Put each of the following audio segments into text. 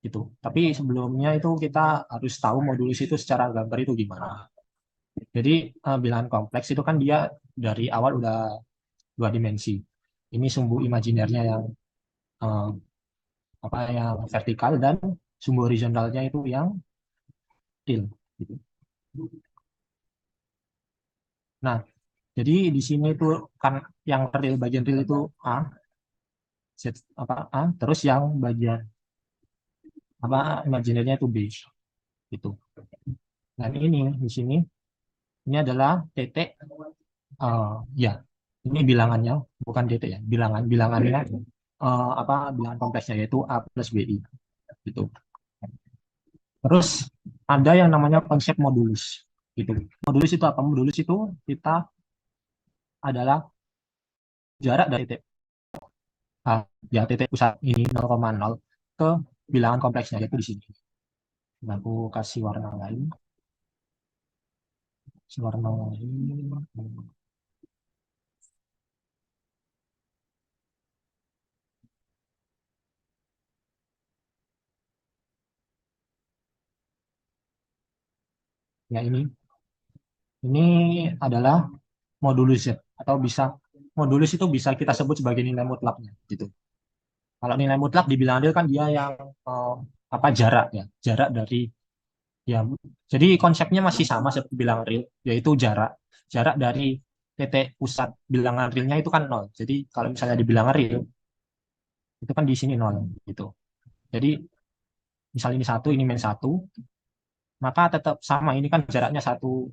gitu. Tapi sebelumnya itu kita harus tahu modulus itu secara gambar itu gimana. Jadi bilangan kompleks itu kan dia dari awal udah dua dimensi. Ini sumbu imajinernya yang eh, yang vertikal dan sumbu horizontalnya itu yang real. Gitu. Nah, jadi di sini itu kan yang real bagian real itu A, A, terus yang bagian imajinernya itu B, gitu. Dan ini di sini ini adalah titik ya ini bilangannya bukan titik ya bilangannya bilangan kompleksnya yaitu A plus BI gitu. Terus ada yang namanya konsep modulus gitu. Modulus itu apa? Modulus itu kita adalah jarak dari titik A, ya titik pusat ini 0,0 ke bilangan kompleksnya yaitu di sini. Nah, aku kasih warna lain. Warna lain. Ya ini adalah modulus Z atau bisa modulus itu bisa kita sebut sebagai nilai mutlaknya gitu. Kalau nilai mutlak dibilang real kan dia yang eh, jarak ya, jarak dari ya. Jadi konsepnya masih sama seperti bilang real, yaitu jarak dari titik pusat bilangan realnya itu kan nol. Jadi kalau misalnya dibilang real itu kan di sini nol gitu. Jadi misal ini satu, ini min satu, maka tetap sama. Ini kan jaraknya satu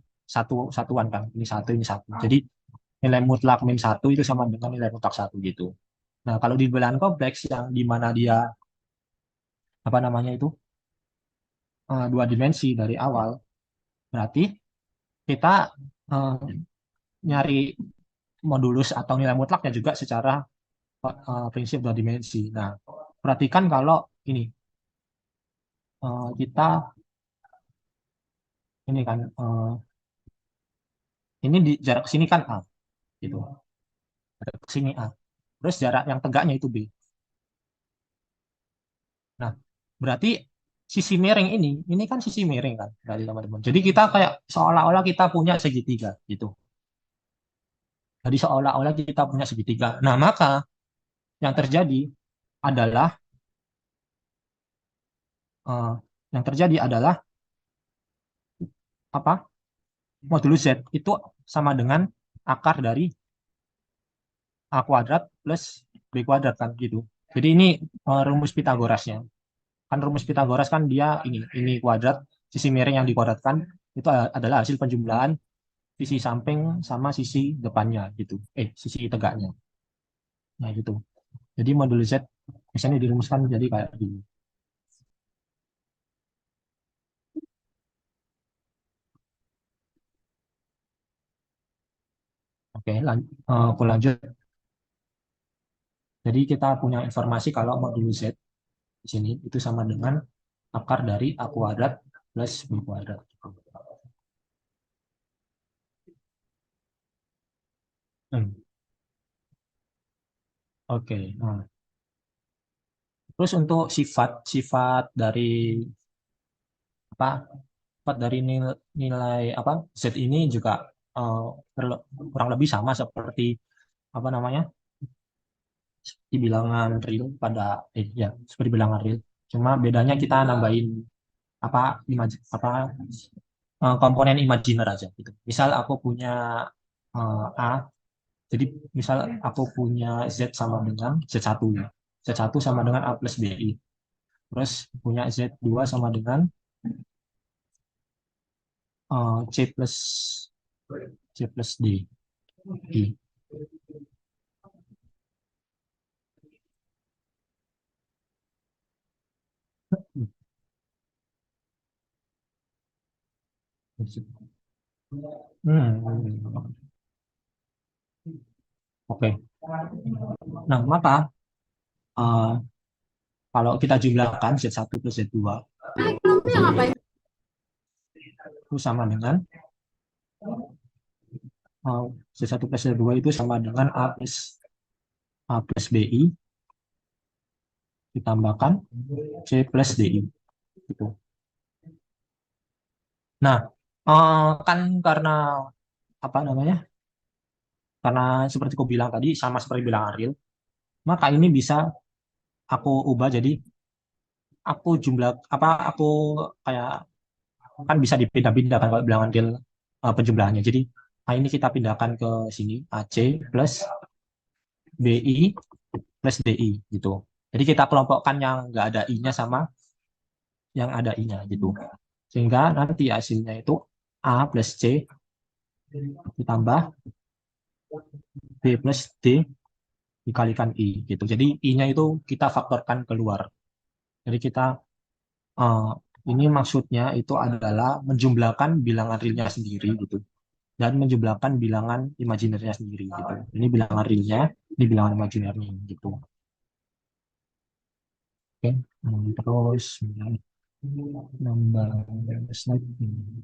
satuan kan. Ini satu. Jadi nilai mutlak min satu itu sama dengan nilai mutlak satu gitu. Nah, kalau di bilangan kompleks yang di mana dia itu dua dimensi dari awal, berarti kita eh, nyari modulus atau nilai mutlaknya juga secara prinsip dua dimensi. Nah, perhatikan kalau ini kita ini kan ini di jarak ke sini kan A gitu. Jarak ke sini A. Terus jarak yang tegaknya itu B. Nah, berarti sisi miring ini kan sisi miring kan dari teman-teman. Jadi kita kayak seolah-olah kita punya segitiga gitu. Jadi seolah-olah kita punya segitiga. Nah, maka yang terjadi adalah eh, yang terjadi adalah apa? Modulus Z itu sama dengan akar dari A kuadrat plus B kuadrat kan gitu. Jadi ini rumus Pitagorasnya. Kan rumus Pitagoras kan dia ini kuadrat, sisi miring yang dikuadratkan itu adalah hasil penjumlahan sisi samping sama sisi depannya gitu. Sisi tegaknya. Nah gitu. Jadi modulus Z misalnya dirumuskan jadi kayak gini. Oke, aku lanjut. Jadi kita punya informasi kalau modulus Z di sini itu sama dengan akar dari A kuadrat plus B kuadrat. Hmm, Oke, nah, terus untuk sifat dari apa sifat dari nilai Z ini juga eh, kurang lebih sama seperti apa namanya di bilangan real ya seperti bilangan real. Cuma bedanya kita nambahin apa komponen imajiner aja gitu. Misal aku punya A, jadi misal aku punya Z sama dengan Z1 ya. Z1 sama dengan A plus BI. Terus punya Z2 sama dengan C plus D. I. Hmm. Oke. Nah, maka eh, kalau kita jumlahkan Z1 plus Z2 itu sama dengan eh, Z1 plus Z2 itu sama dengan A plus BI ditambahkan C plus DI gitu. Nah, kan karena apa namanya? Karena seperti aku bilang tadi sama seperti bilang Ariel, maka ini bisa aku ubah jadi aku jumlah apa aku kayak kan bisa dipindah-pindah kan kalau bilangan Ariel penjumlahannya. Jadi ini kita pindahkan ke sini AC plus BI plus DI gitu. Jadi kita kelompokkan yang nggak ada I-nya sama yang ada I-nya gitu. Sehingga nanti hasilnya itu A plus C ditambah B plus D dikalikan I gitu. Jadi I-nya itu kita faktorkan keluar. Jadi kita eh, ini maksudnya itu adalah menjumlahkan bilangan realnya sendiri gitu dan menjumlahkan bilangan imajinernya sendiri gitu. Ini bilangan realnya, ini bilangan imajinernya gitu. Oke, terus nambah slide ini.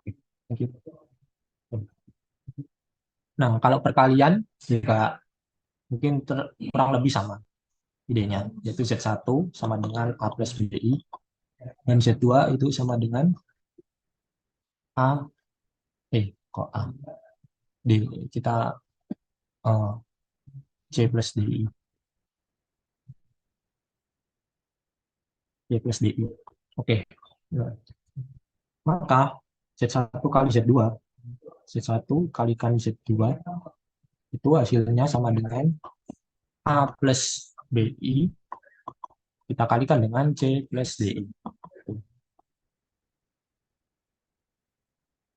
Oke, thank you. Nah, kalau perkalian juga mungkin kurang lebih sama idenya, yaitu Z1 sama dengan A plus BI, dan Z2 itu sama dengan A, kok A, D, kita C plus DI, C plus DI. Oke, nah, maka Z1 kali Z2, Z1 kalikan Z2, itu hasilnya sama dengan A plus BI, kita kalikan dengan C plus DI.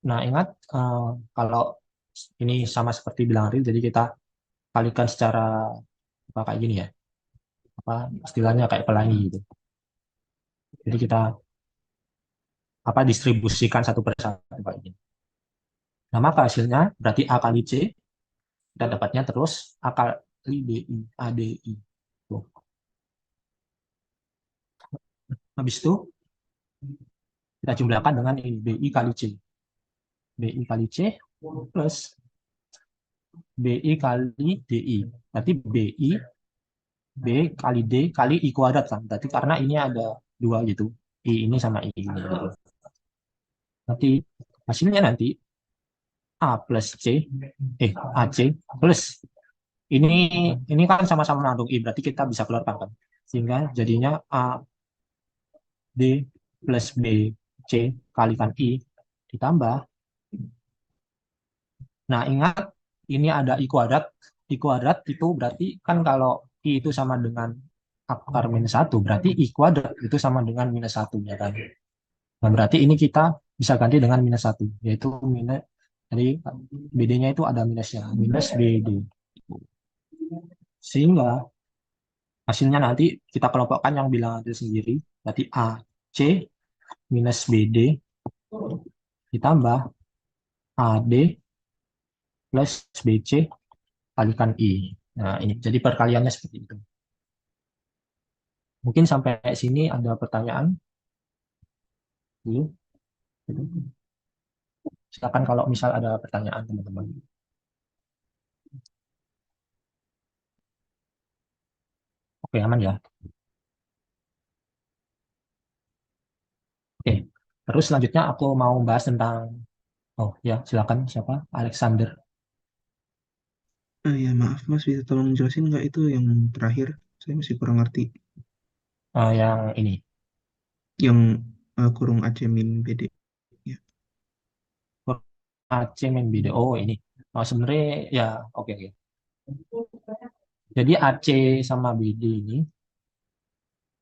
Nah, ingat kalau ini sama seperti bilang Aril, jadi kita kalikan secara apa kayak gini ya, apa istilahnya kayak pelangi gitu. Jadi kita apa distribusikan satu persatu kayak gini. Nah, maka hasilnya berarti A kali C, kita dapatnya terus A kali DI, ADI. Tuh. Habis itu kita jumlahkan dengan ini, BI kali C. BI kali C plus BI kali DI. Berarti BI, B kali D kali I kuadrat kan. Berarti karena ini ada dua gitu. I ini sama I ini. Gitu. Nanti hasilnya nanti A plus C, AC plus ini ini kan sama-sama mengandung I, berarti kita bisa keluarkan kan. Sehingga jadinya A D plus B C kalikan I ditambah. Nah, ingat ini ada I kuadrat. I kuadrat itu berarti kan kalau I itu sama dengan akar minus satu, berarti I kuadrat itu sama dengan minus satu ya kan. Nah, berarti ini kita bisa ganti dengan minus satu, yaitu minus, jadi BD-nya itu ada minusnya, minus BD. Sehingga hasilnya nanti kita kelompokkan yang bilangan itu sendiri, berarti AC minus BD ditambah AD plus BC kalikan I. Nah, ini jadi perkaliannya seperti itu. Mungkin sampai sini ada pertanyaan dulu. Silakan kalau misal ada pertanyaan teman-teman. Oke, aman ya. Oke. Terus selanjutnya aku mau bahas tentang, oh ya silakan siapa? Alexander. Ya maaf Mas, bisa tolong jelasin nggak itu yang terakhir? Saya masih kurang ngerti. Yang ini. Yang kurung AC min BD. Ya. AC main video. Oh ini. Oh, sebenarnya ya oke oke. Jadi AC sama BD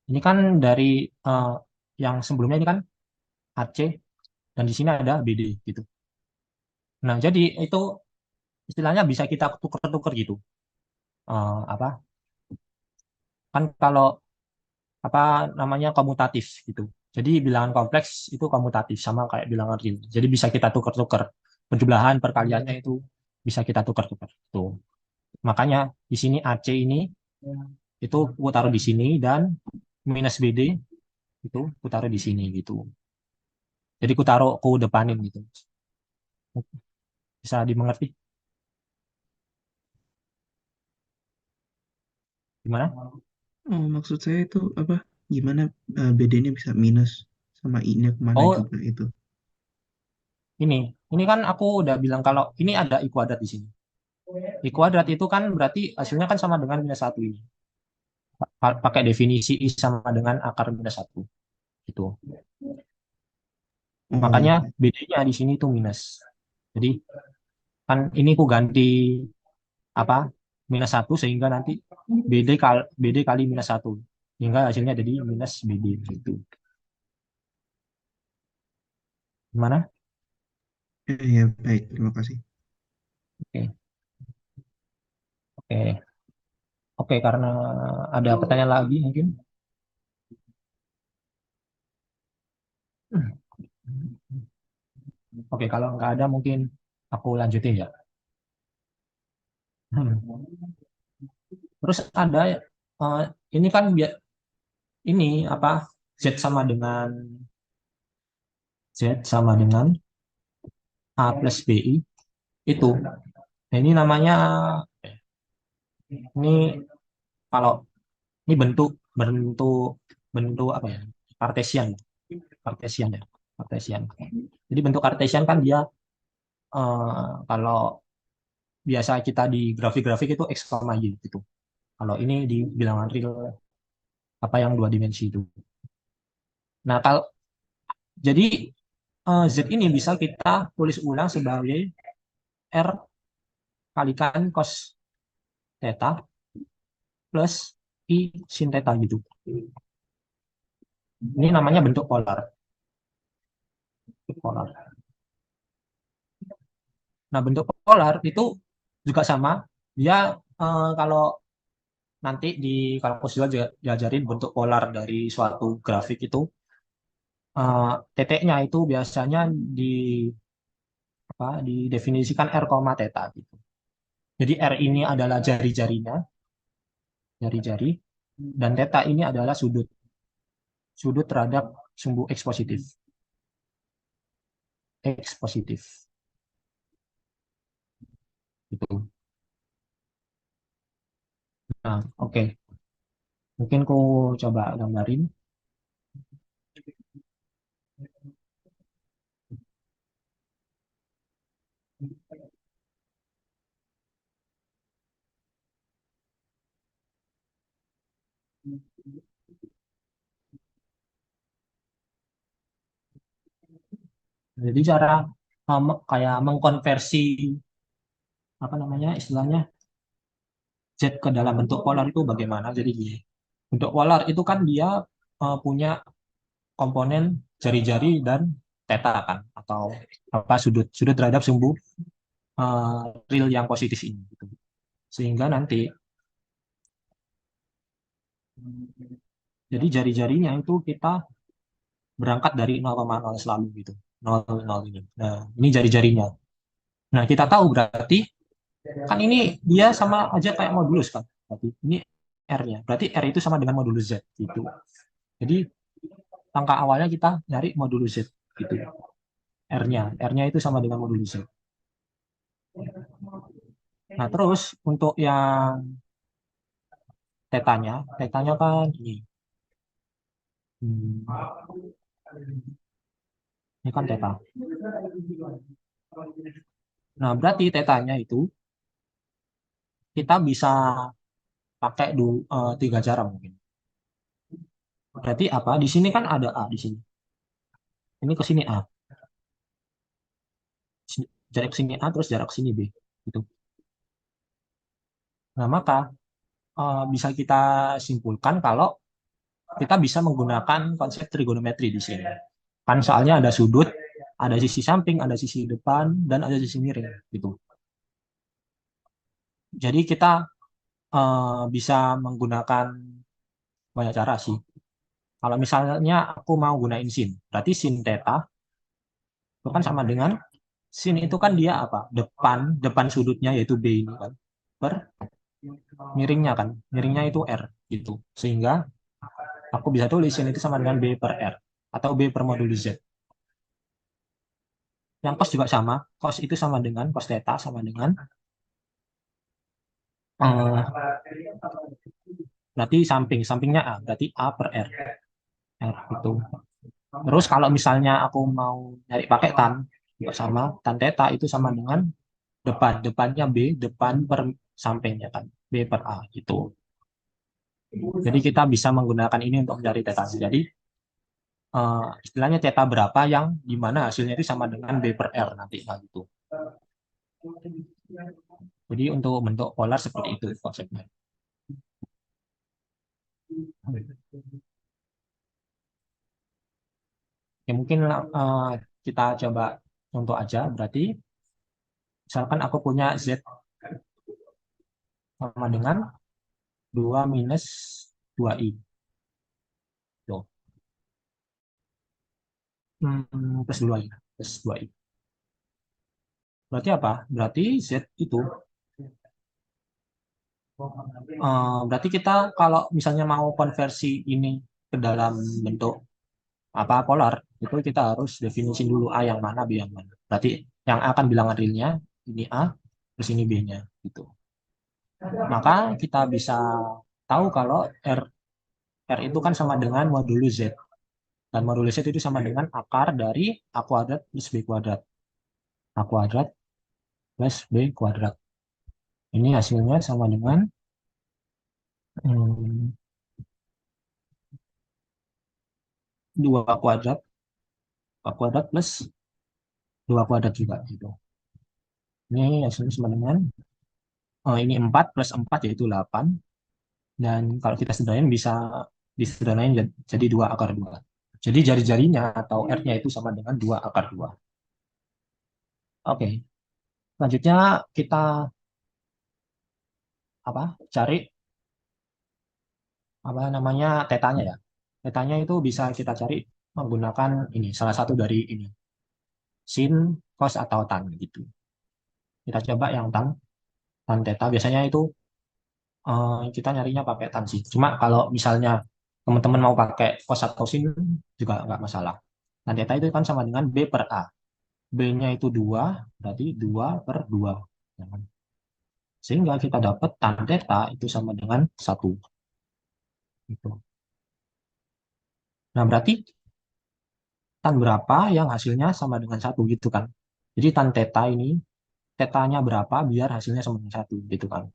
ini kan dari eh, yang sebelumnya ini kan AC dan di sini ada BD gitu. Nah jadi itu istilahnya bisa kita tuker-tuker gitu. Apa kan kalau apa namanya komutatif gitu. Jadi bilangan kompleks itu komutatif sama kayak bilangan real. Jadi bisa kita tukar-tukar. Penjumlahan perkaliannya itu bisa kita tukar-tukar. Tuh. Makanya di sini AC ini itu aku taruh di sini dan minus BD itu aku taruh di sini gitu. Jadi aku taruh aku depanin gitu. Bisa dimengerti? Gimana? Oh, maksud saya itu apa? Gimana BD-nya bisa minus sama I-nya kemana Oh, juga itu? ini. Ini kan aku udah bilang kalau ini ada I kuadrat di sini. I kuadrat itu kan berarti hasilnya kan sama dengan minus satu ini. Pakai definisi I sama dengan akar minus satu. Gitu. Oh, Makanya BD-nya di sini tuh minus. Jadi kan ini aku ganti apa minus satu sehingga nanti BD kali minus satu sehingga hasilnya jadi minus BD gitu. Gimana? ya baik, terima kasih. Oke, oke, oke. Karena ada pertanyaan lagi mungkin. Oke, kalau nggak ada mungkin aku lanjutin ya. Terus ada eh, ini kan ini apa Z sama dengan Z sama dengan A plus BI itu. Nah, ini namanya ini kalau ini bentuk bentuk bentuk apa ya? Kartesian, Kartesian ya, Kartesian. Jadi bentuk Kartesian kan dia kalau biasa kita di grafik-grafik itu X, Y gitu. Kalau ini di bilangan real apa yang dua dimensi itu. Nah, kalau jadi Z ini bisa kita tulis ulang sebagai R kalikan cos theta plus I sin theta gitu. Ini namanya bentuk polar. Bentuk polar. Nah, bentuk polar itu juga sama. Dia kalau nanti di kampus juga diajarin bentuk polar dari suatu grafik itu, titiknya itu biasanya di apa didefinisikan R, theta gitu. Jadi R ini adalah jari-jarinya, jari-jari, dan theta ini adalah sudut, sudut terhadap sumbu X positif, X positif. Gitu. Nah, oke. Mungkin ku coba gambarin. Jadi cara kayak mengkonversi apa namanya istilahnya Z ke dalam bentuk polar itu bagaimana? Jadi gini, bentuk polar itu kan dia punya komponen jari-jari dan theta kan atau apa sudut sudut terhadap sumbu real yang positif ini gitu. Sehingga nanti jadi jari-jarinya itu kita berangkat dari 0,0 selalu gitu. 0,0 ini. Nah, ini jari-jarinya. Nah, kita tahu berarti kan ini dia sama aja kayak modulus kan. Berarti ini R-nya. Berarti R itu sama dengan modulus Z gitu. Jadi langkah awalnya kita nyari modulus Z gitu. R-nya. R-nya itu sama dengan modulus Z. Nah, terus untuk yang tetanya, tetanya kan ini. Hmm, ini kan teta. Nah, berarti tetanya itu kita bisa pakai tiga cara mungkin. Berarti apa? Di sini kan ada A di sini. Ini ke sini A. Jarak ke sini A terus jarak ke sini B. Gitu. Nah, maka bisa kita simpulkan kalau kita bisa menggunakan konsep trigonometri di sini. Kan soalnya ada sudut, ada sisi samping, ada sisi depan, dan ada sisi miring gitu. Jadi kita bisa menggunakan banyak cara sih. Kalau misalnya aku mau gunain sin, berarti sin theta itu kan sama dengan sin itu kan dia apa? Depan depan sudutnya yaitu B ini kan per miringnya kan. Miringnya itu R gitu. Sehingga aku bisa tulis sin itu sama dengan B per R atau B per modulus Z. Yang cos juga sama. Cos itu sama dengan cos theta sama dengan berarti sampingnya A, berarti A per R. R itu. Terus kalau misalnya aku mau nyari pakai tan juga sama, tan theta itu sama dengan depannya B, depan per sampingnya kan, B per A gitu. Jadi kita bisa menggunakan ini untuk mencari theta. Jadi istilahnya theta berapa yang di mana hasilnya itu sama dengan B per R nanti nah, gitu. Jadi untuk bentuk polar seperti itu konsepnya. Ya mungkin kita coba contoh aja. Berarti misalkan aku punya Z sama dengan 2 minus 2i. Tuh. Plus 2i. Plus 2i. Berarti apa? Berarti Z itu, berarti kita kalau misalnya mau konversi ini ke dalam bentuk apa polar, itu kita harus definisi dulu A yang mana, B yang mana. Berarti yang A akan bilangan realnya, ini A, terus ini B-nya. Gitu. Maka kita bisa tahu kalau R itu kan sama dengan modulus Z. Dan modulus Z itu sama dengan akar dari A kuadrat plus B kuadrat. A kuadrat plus B kuadrat. Ini hasilnya sama dengan hmm, 2 kuadrat, A kuadrat plus 2 kuadrat juga. Gitu. Ini hasilnya sama dengan ini 4 plus 4 yaitu 8. Dan kalau kita sederhanain bisa disederhanain jadi 2 akar 2. Jadi jari-jarinya atau R-nya itu sama dengan 2 akar 2. Oke, selanjutnya kita apa cari apa namanya tetanya ya. Tetanya itu bisa kita cari menggunakan ini salah satu dari ini sin, cos atau tan gitu. Kita coba yang tan teta biasanya itu kita nyarinya pakai tan sih. Cuma kalau misalnya teman-teman mau pakai cos atau sin juga nggak masalah. Tan teta itu kan sama dengan B per A. B-nya itu 2 berarti 2 per 2. Ya kan? Sehingga kita dapat tan teta itu sama dengan 1. Gitu. Nah, berarti tan berapa yang hasilnya sama dengan 1 gitu kan. Jadi tan teta ini, tetanya berapa biar hasilnya sama dengan 1 gitu kan.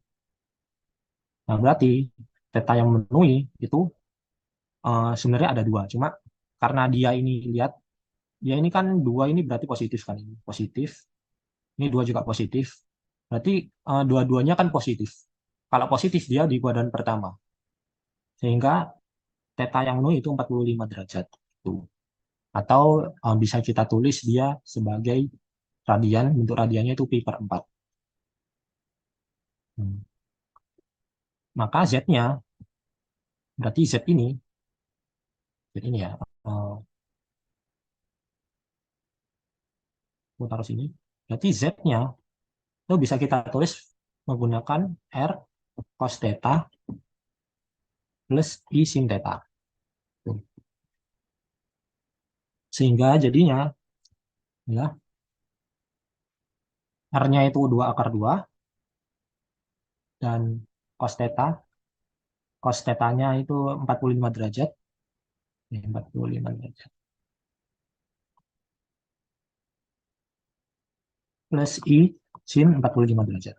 Nah, berarti teta yang memenuhi itu sebenarnya ada dua. Cuma karena dia ini lihat, dia ini kan dua ini berarti positif kan ini. Positif, ini dua juga positif. Berarti dua-duanya kan positif. Kalau positif dia di kuadran pertama. Sehingga theta yang penuh itu 45 derajat. Itu. Atau bisa kita tulis dia sebagai radian, bentuk radiannya itu pi per 4. Maka Z-nya, berarti Z ini ya, aku taruh sini. Berarti Z-nya itu bisa kita tulis menggunakan R cos theta plus I sin theta. Sehingga jadinya ya R-nya itu 2 akar 2 dan cos theta, cos theta-nya itu 45 derajat. Ya, 45 derajat. Plus I sin 45 derajat.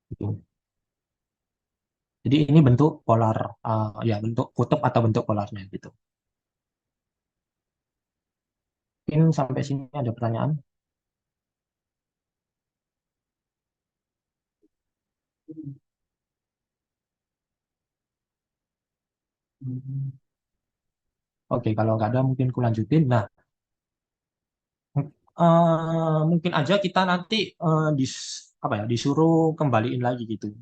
Gitu. Jadi ini bentuk polar, ya bentuk kutub atau bentuk polarnya gitu. Mungkin sampai sini ada pertanyaan. Oke, kalau nggak ada mungkin aku lanjutin. Nah, mungkin aja kita nanti apa ya disuruh kembaliin lagi gitu.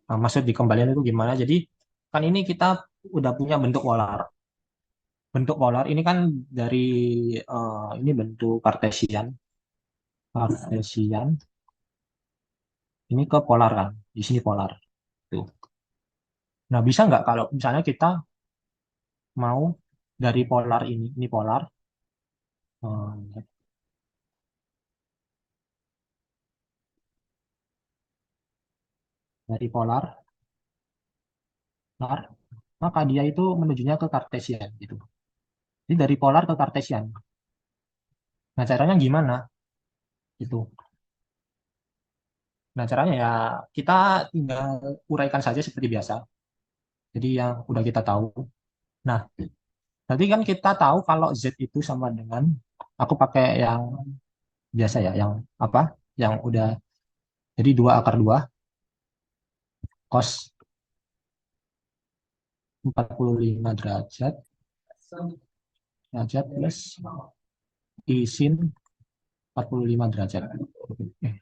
Nah, maksud dikembaliin itu gimana? Jadi kan ini kita udah punya bentuk polar. Bentuk polar ini kan dari ini bentuk kartesian, kartesian ini ke polar kan, di sini polar. Tuh. Nah, bisa nggak kalau misalnya kita mau dari polar ini polar, eh, dari polar, maka dia itu menujunya ke kartesian gitu. Jadi dari polar ke kartesian. Nah, caranya gimana? Itu. Nah, caranya ya kita tinggal uraikan saja seperti biasa. Jadi yang udah kita tahu. Nah, tadi kan kita tahu kalau Z itu sama dengan aku pakai yang biasa ya, yang apa? Yang udah jadi 2 akar 2 cos 45 derajat derajat plus I sin 45 derajat. Eh,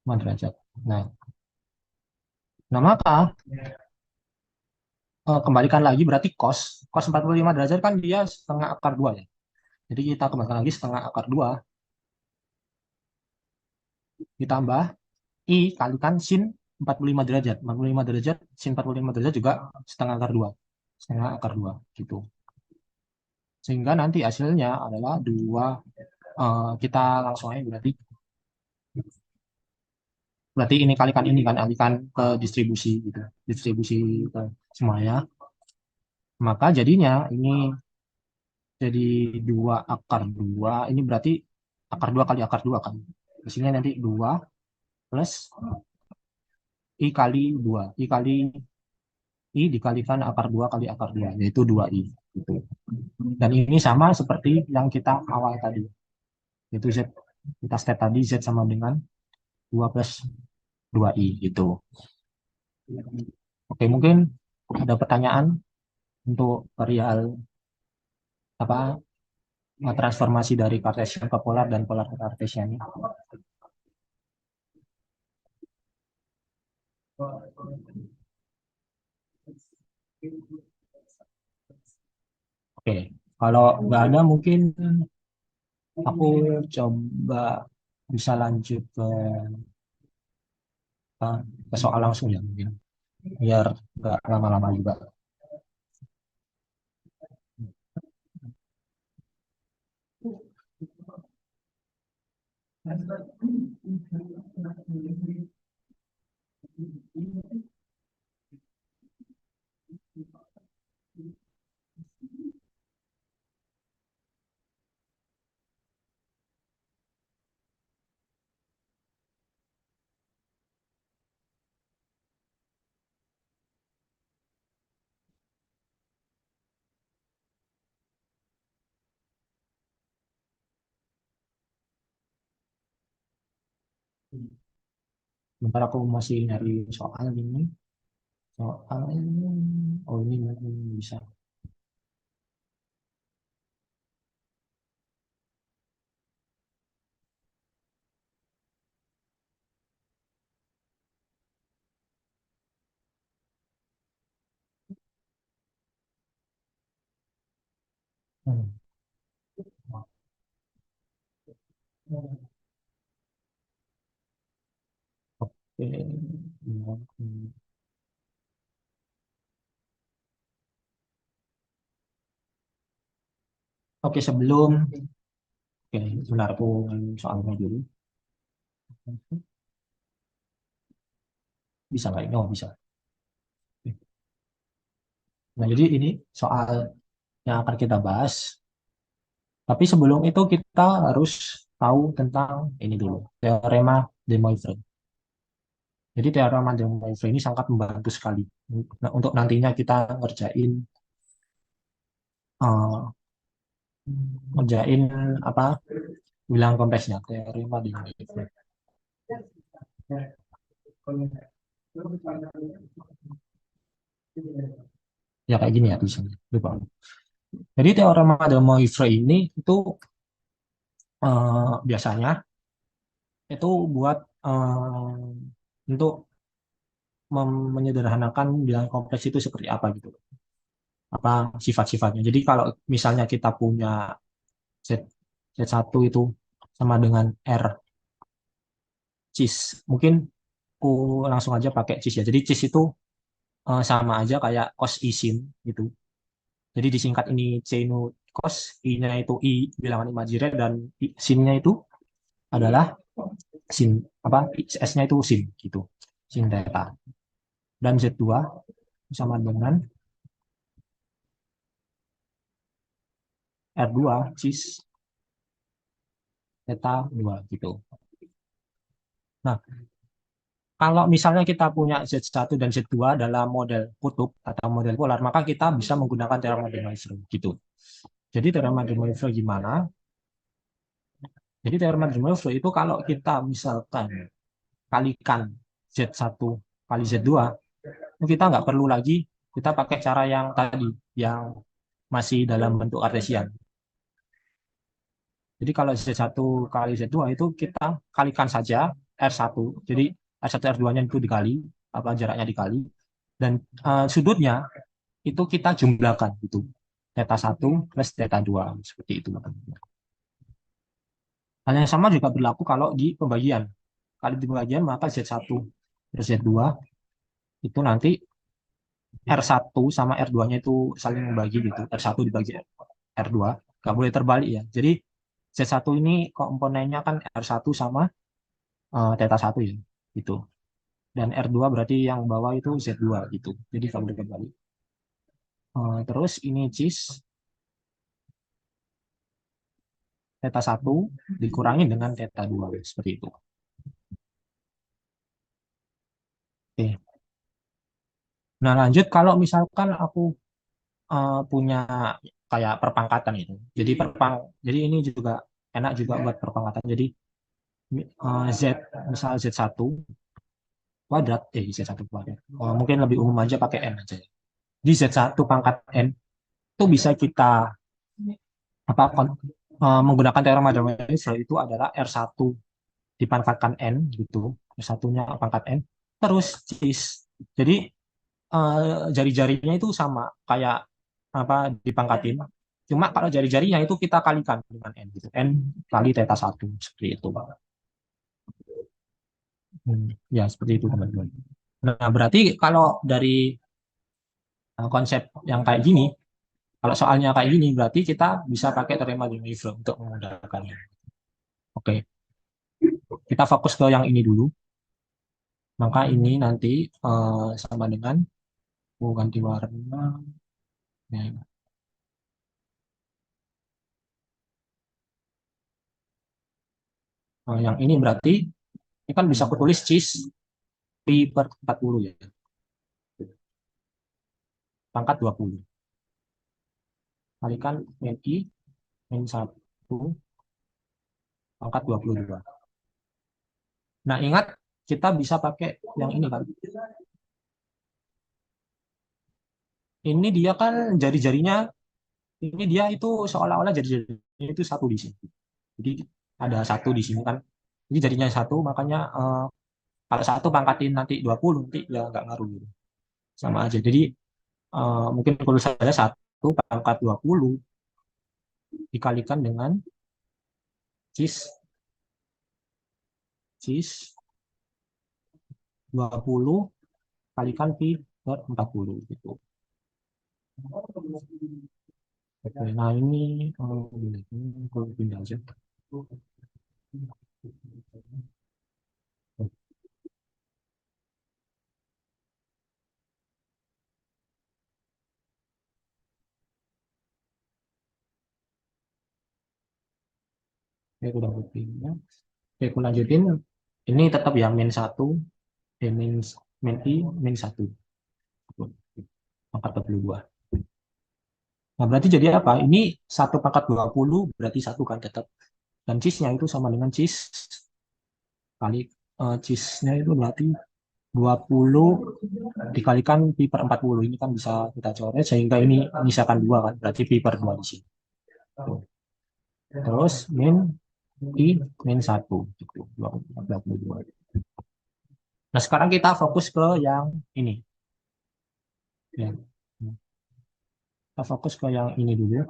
5 derajat. Nah, nah maka kembalikan lagi berarti cos 45 derajat kan dia setengah akar 2 ya. Jadi kita kembalikan lagi setengah akar 2 ditambah I kalikan sin 45 derajat. 45 derajat, sin 45 derajat juga setengah akar 2. Setengah akar 2 gitu. Sehingga nanti hasilnya adalah 2, kita langsung aja berarti ini kalikan ini kan, alihkan ke distribusi gitu. Distribusi ke semuanya. Maka jadinya ini jadi 2 akar 2. Ini berarti akar 2 kali akar 2 kan. Hasilnya nanti 2 plus I kali 2. I dikalikan akar 2 kali akar 2 yaitu 2I. Gitu. Dan ini sama seperti yang kita awal tadi. Yaitu Z. Kita step tadi Z sama dengan 2 plus 2I gitu. Oke, mungkin ada pertanyaan untuk perihal apa transformasi dari kartesian ke polar dan polar ke kartesian. Oke, kalau nggak ada mungkin aku coba bisa lanjut ke soal langsung ya mungkin biar nggak lama-lama juga. Bentar aku masih nyari soal ini. Soal oh ini mungkin bisa. Hmm. Oke. Oke, oke, sebentar aku soalnya dulu. Bisa nggak ini? Oh, bisa. Nah, jadi ini soal yang akan kita bahas. Tapi sebelum itu kita harus tahu tentang ini dulu, teorema de Moivre. Jadi teorema de Moivre ini sangat membantu sekali. Nah, untuk nantinya kita eh, ngerjain apa bilang kompleksnya teorema de Moivre. Ya kayak gini ya tulisannya. Lupa. Jadi teorema de Moivre ini itu biasanya itu buat untuk menyederhanakan bilangan kompleks itu seperti apa gitu. Apa sifat-sifatnya. Jadi kalau misalnya kita punya Z, Z1 itu sama dengan R cis, mungkin aku langsung aja pakai cis ya. Jadi cis itu sama aja kayak cos I sin gitu. Jadi disingkat ini C itu cos, I-nya itu I bilangan imajiner dan sin-nya itu adalah sin apa S-nya itu sin gitu. Sin theta. Dan Z2 sama dengan R2 cis theta 2 gitu. Nah, kalau misalnya kita punya Z1 dan Z2 dalam model kutub atau model polar, maka kita bisa menggunakan teorema de Moivre gitu. Jadi teorema de Moivre gimana? Jadi teorema de Moivre itu kalau kita misalkan kalikan Z1 kali Z2, kita nggak perlu lagi kita pakai cara yang tadi, yang masih dalam bentuk kartesian. Jadi kalau Z1 kali Z2 itu kita kalikan saja R1. Jadi R1 R2-nya itu dikali, apa jaraknya dikali, dan sudutnya itu kita jumlahkan gitu. Theta 1 plus theta 2 seperti itu. Hal yang sama juga berlaku kalau di pembagian. Kalau di pembagian maka Z1 plus Z2 itu nanti R1 sama R2-nya itu saling membagi gitu. R1 dibagi R2, nggak boleh terbalik ya. Jadi Z1 ini komponennya kan R1 sama theta 1 ya. Gitu. Dan R2 berarti yang bawah itu Z2 gitu. Jadi nggak boleh terbalik. Terus ini cis theta 1 dikurangi dengan theta 2 seperti itu. Oke. Nah, lanjut kalau misalkan aku punya kayak perpangkatan itu. Jadi ini juga enak juga buat perpangkatan. Jadi Z misal Z1 kuadrat Z1 kuadrat. Mungkin lebih umum aja pakai N aja ya. Di Z1 pangkat N itu bisa kita apa menggunakan teorema de Moivre itu adalah R1 dipangkatkan N gitu. R1-nya pangkat N terus cis. Jadi jari-jarinya itu sama kayak apa dipangkatin. Cuma kalau jari-jarinya itu kita kalikan dengan n gitu. N kali theta 1 seperti itu. Ya, seperti itu teman-teman. Nah, berarti kalau dari konsep yang kayak gini, kalau soalnya kayak gini, berarti kita bisa pakai teorema de Moivre untuk memudahkannya. Oke, kita fokus ke yang ini dulu. Maka ini nanti sama dengan ganti warna. Nah, yang ini berarti ini kan bisa aku tulis cis pi per 40 ya, pangkat 20. Kalikan min I min 1 pangkat 22. Nah, ingat kita bisa pakai yang ini kan. Ini dia kan jari-jarinya, ini dia itu seolah-olah jari-jarinya itu satu di sini. Jadi ada satu di sini kan. Jadi jarinya satu, makanya kalau satu pangkatin nanti 20 nanti ya nggak ngaruh gitu. Sama aja. Jadi mungkin perlu saja satu pangkat 20 dikalikan dengan cis cis 20 kalikan pi per 40 gitu. Oke, nah ini kalau pindah aja. Oke, udah pindah. Oke, aku lanjutin. Ini tetap ya min satu, min i min satu. Pangkat 22. Nah, berarti jadi apa? Ini satu pangkat 20 berarti satu kan tetap. Dan cis-nya itu sama dengan cis kali cis-nya itu berarti 20 dikalikan pi per 40. Ini kan bisa kita coret sehingga ini misalkan 2 kan. Berarti pi per 2 di sini. Terus min i min 1 gitu. 22. Nah, sekarang kita fokus ke yang ini. Ya. Kita fokus ke yang ini dulu.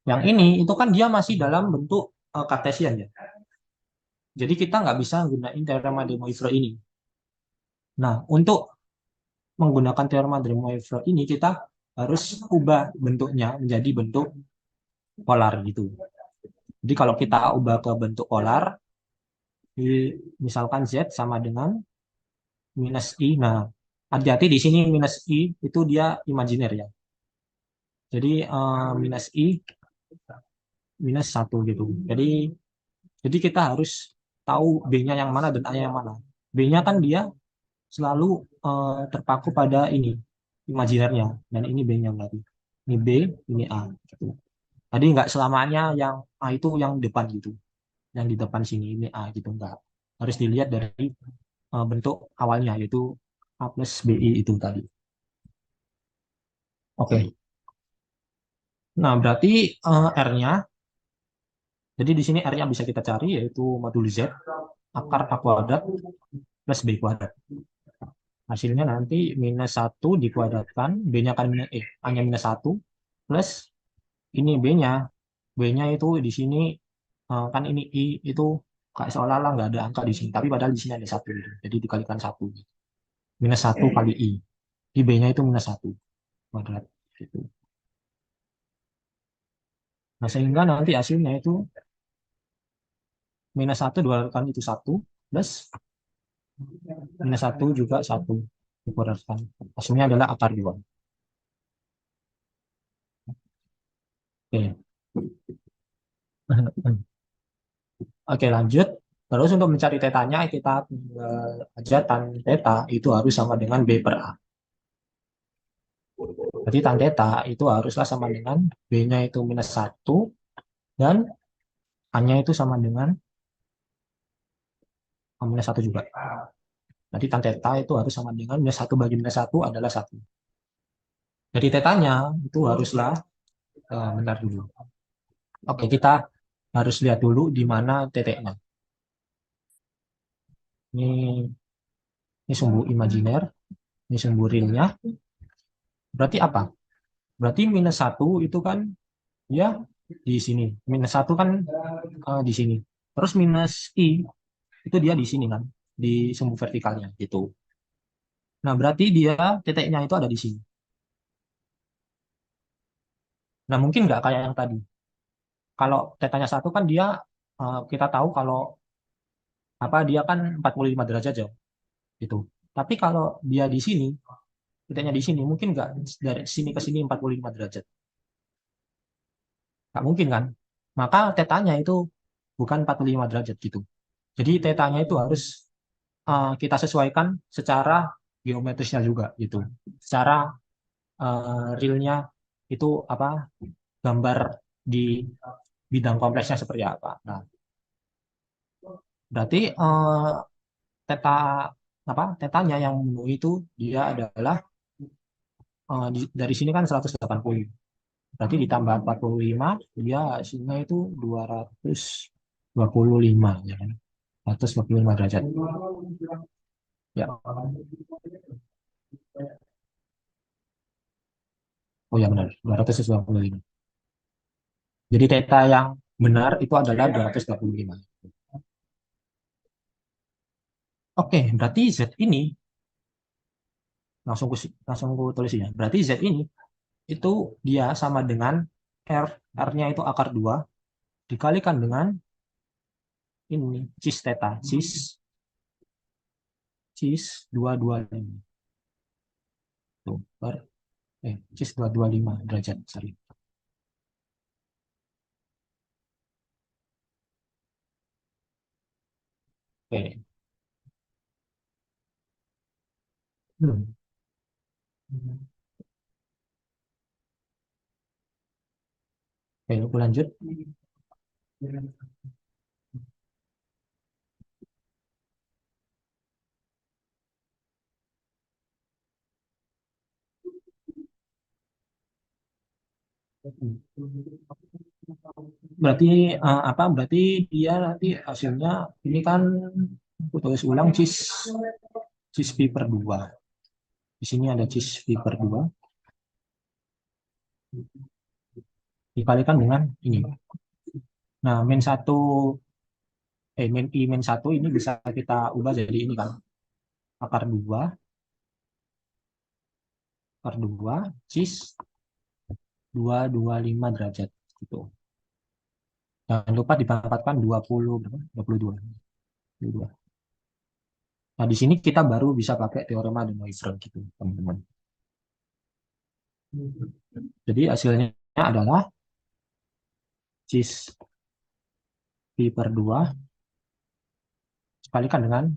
Yang ini itu kan dia masih dalam bentuk Cartesian ya. Jadi kita nggak bisa gunain teorema de Moivre ini. Nah, untuk menggunakan teorema de Moivre ini kita harus ubah bentuknya menjadi bentuk polar gitu. Jadi kalau kita ubah ke bentuk polar, misalkan Z sama dengan minus I. Nah, hati-hati di sini minus I itu dia imajiner ya. Jadi minus I minus satu gitu. Jadi kita harus tahu B-nya yang mana dan A-nya yang mana. B-nya kan dia selalu terpaku pada ini imajinernya dan ini B-nya berarti. Ini B, ini A gitu. Tadi nggak selamanya yang A itu yang depan gitu. Yang di depan sini ini A gitu enggak. Harus dilihat dari bentuk awalnya yaitu A plus BI itu tadi. Oke. Nah, berarti R-nya, jadi di sini R-nya bisa kita cari yaitu modul Z akar A kuadrat plus B kuadrat. Hasilnya nanti minus satu dikuadratkan, B-nya kan A-nya minus satu plus ini B-nya. B-nya itu di sini kan ini I itu kayak seolah-olah nggak ada angka di sini, tapi padahal di sini ada satu gitu. Jadi dikalikan satu. Minus satu kali I. Di B-nya itu minus satu kuadrat. Gitu. Nah, sehingga nanti hasilnya itu minus satu dikuadratkan itu satu plus minus satu juga satu dikuadratkan. Hasilnya adalah akar dua. Oke. Oke, lanjut. Terus untuk mencari tetanya, kita tinggal aja tan teta itu harus sama dengan B per A. Jadi tan teta itu haruslah sama dengan B-nya itu minus satu dan A-nya itu sama dengan minus satu juga. Jadi tan teta itu harus sama dengan minus satu bagi minus satu adalah satu. Jadi tetanya itu haruslah benar dulu. Oke, kita harus lihat dulu di mana titiknya. Ini, ini sumbu imajiner, ini sumbu realnya. Berarti apa? Berarti minus satu itu kan dia di sini. Minus satu kan di sini. Terus minus I itu dia di sini kan. Di sumbu vertikalnya gitu. Nah berarti dia titiknya itu ada di sini. Nah mungkin nggak kayak yang tadi. Kalau tetanya satu kan dia kita tahu kalau apa dia kan 45 derajat jauh gitu. Tapi kalau dia di sini, titiknya di sini mungkin nggak dari sini ke sini 45 derajat. Nggak mungkin kan? Maka tetanya itu bukan 45 derajat gitu. Jadi tetanya itu harus kita sesuaikan secara geometrisnya juga gitu. Secara realnya itu apa gambar di bidang kompleksnya seperti apa. Nah, berarti teta apa tetanya yang memenuhi itu dia adalah dari sini kan 180. Berarti ditambah 45 dia hasilnya itu 225 ya kan. 125 derajat. Ya. Oh ya benar, 225. Jadi theta yang benar itu adalah 225. Oke, berarti Z ini langsung ku tulis ya. Berarti Z ini itu dia sama dengan R, R-nya itu akar 2 dikalikan dengan ini cis theta, cis 225. Tuh, cis 225 derajat, sorry. Oke. Hmm. Oke, aku lanjut. Berarti apa? Berarti dia nanti hasilnya ini kan Aku tulis ulang cis pi per 2. Di sini ada cis pi per 2 dikalikan dengan ini. Nah, min 1 ini bisa kita ubah jadi ini kan. Akar 2 per 2 cis 225 derajat gitu. Jangan lupa dipangkatkan 20 berapa? 22. 22. Nah, di sini kita baru bisa pakai teorema de Moivre gitu, teman-teman. Jadi hasilnya adalah cis pi per 2 sekalikan dengan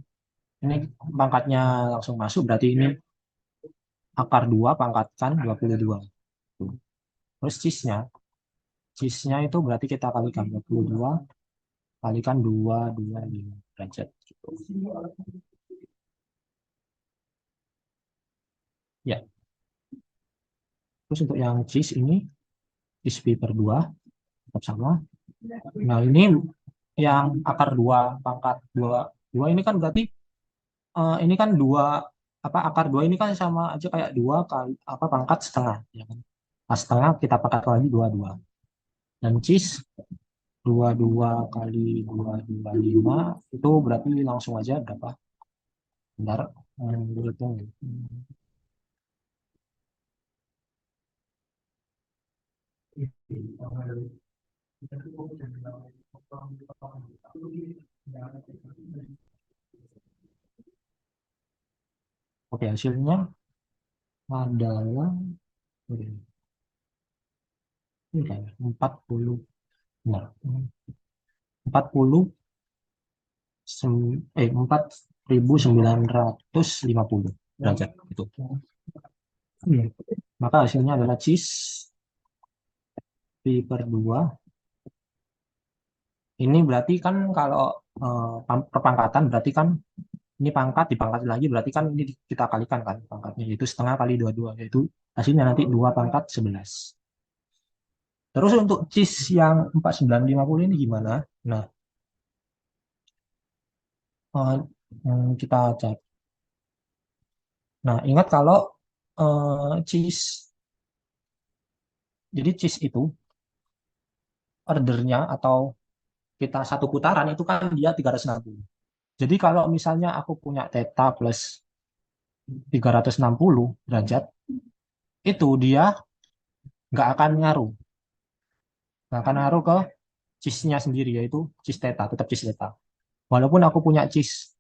ini pangkatnya langsung masuk, berarti ini akar 2 pangkatkan 22. Terus cisnya itu berarti kita kalikan 22 kalikan 225 derajat gitu. Ya, terus untuk yang cis pi per 2 tetap sama. Nah, ini yang akar 2 pangkat 2 ini kan berarti ini kan akar 2 ini kan sama aja kayak 2 kali pangkat setengah ya kan. Pas setengah kita pangkat lagi 22. Dan cis 22 kali 225 itu berarti langsung aja berapa? Bentar, berhitung. Oke, hasilnya adalah ini kan 40, benar, 40 4.950 derajat itu. Maka hasilnya adalah cis pi per 2. Ini berarti kan kalau perpangkatan berarti kan ini pangkat dipangkat lagi berarti kan ini kita kalikan kan pangkatnya yaitu setengah kali 22 yaitu hasilnya nanti 2 pangkat 11. Terus untuk cis yang 4950 ini gimana? Nah, kita cek. Nah, ingat kalau cis, jadi cis itu ordernya atau kita satu putaran itu kan dia 360. Jadi kalau misalnya aku punya theta plus 360 derajat, itu dia nggak akan ngaruh. Nggak akan ngaruh ke cisnya sendiri, yaitu cis theta, tetap cis theta. Walaupun aku punya cis,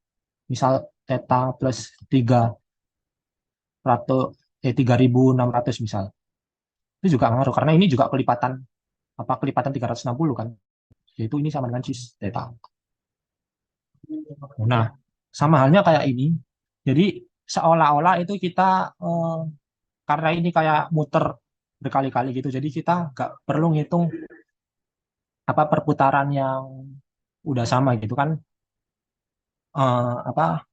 misal theta plus 3.600 misal, itu juga ngaruh, karena ini juga kelipatan 360 kan, yaitu ini sama dengan cis theta. Nah, sama halnya kayak ini, jadi seolah-olah itu kita karena ini kayak muter berkali-kali gitu. Jadi kita nggak perlu ngitung perputaran yang udah sama gitu kan. Eh, apa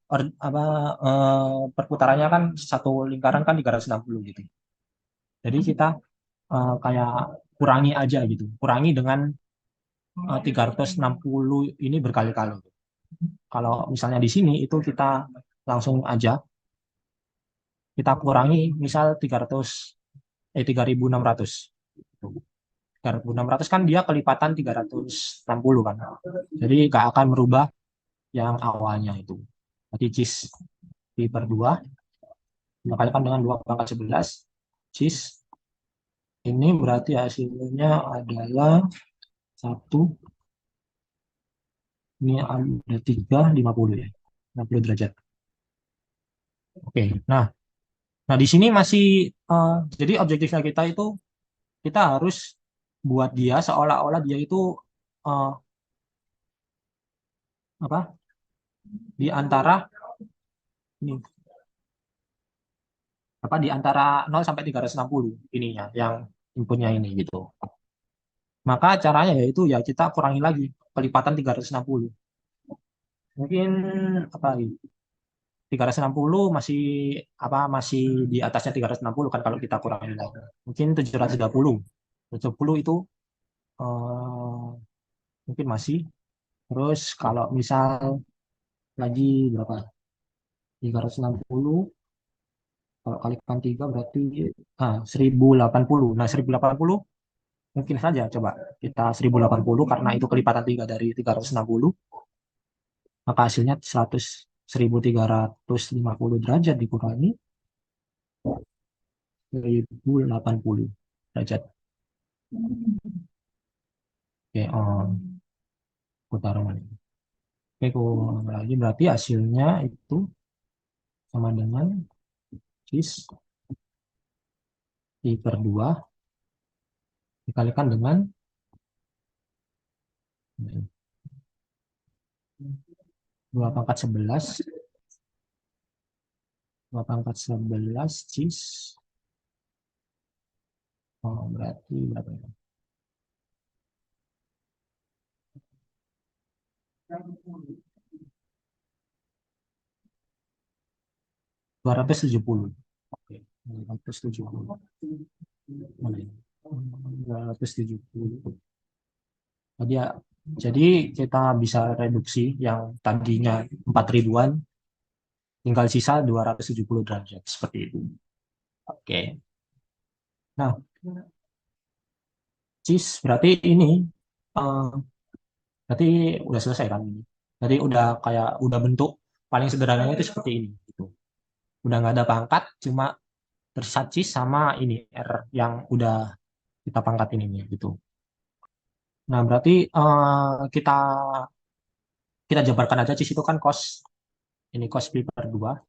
perputarannya kan satu lingkaran kan 360 gitu. Jadi kita kayak kurangi aja gitu. Kurangi dengan 360 ini berkali-kali. Kalau misalnya di sini itu kita langsung aja kita kurangi misal 3.600. 3.600 kan dia kelipatan 360 kan. Jadi nggak akan merubah yang awalnya itu. Jadi cis pi per 2 dikalikan dengan 2 pangkat 11. Cis ini berarti hasilnya adalah 1, ini ada 350 ya. 60 derajat. Oke, nah di sini masih jadi objektifnya kita itu kita harus buat dia seolah-olah dia itu eh, apa di antara ini di antara 0 sampai 360 ininya yang inputnya ini gitu. Maka caranya yaitu ya kita kurangi lagi kelipatan 360. Mungkin apa lagi? 360 masih masih di atasnya 360 kan kalau kita kurangi lagi. Mungkin 730. 70 itu eh, mungkin masih. Terus kalau misal lagi berapa? 360, kalau kalikan 3 berarti 1080. Nah, 1080 mungkin saja coba kita 1080 karena itu kelipatan 3 dari 360, maka hasilnya 1350 derajat dikurangi 1080 derajat. Oke, aku taruh mana? Oke, aku ulang lagi berarti hasilnya itu sama dengan cis I per 2 dikalikan dengan 2 pangkat 11, 2 pangkat 11 cis, berarti berapa ya? 270. Oke, 270. Mana ini? 270. Jadi ya, jadi kita bisa reduksi yang tadinya 4 ribuan, tinggal sisa 270 derajat seperti itu. Oke. Nah, cis berarti ini eh, berarti udah selesai kan ini. Jadi udah kayak udah bentuk paling sederhananya itu seperti ini gitu. Udah nggak ada pangkat, cuma tersisa cis sama ini R yang udah kita pangkat ini nih gitu. Nah, berarti kita kita jabarkan aja cis itu kan cos ini cos pi per 2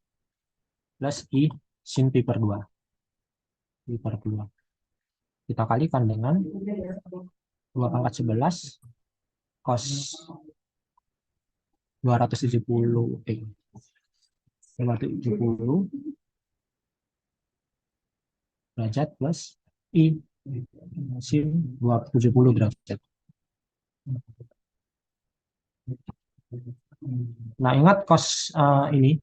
plus i sin pi per 2. Pi per 2. Kita kalikan dengan 2 pangkat 11 cos 270 270 derajat plus i sin 270 derajat. Nah, ingat cos ini.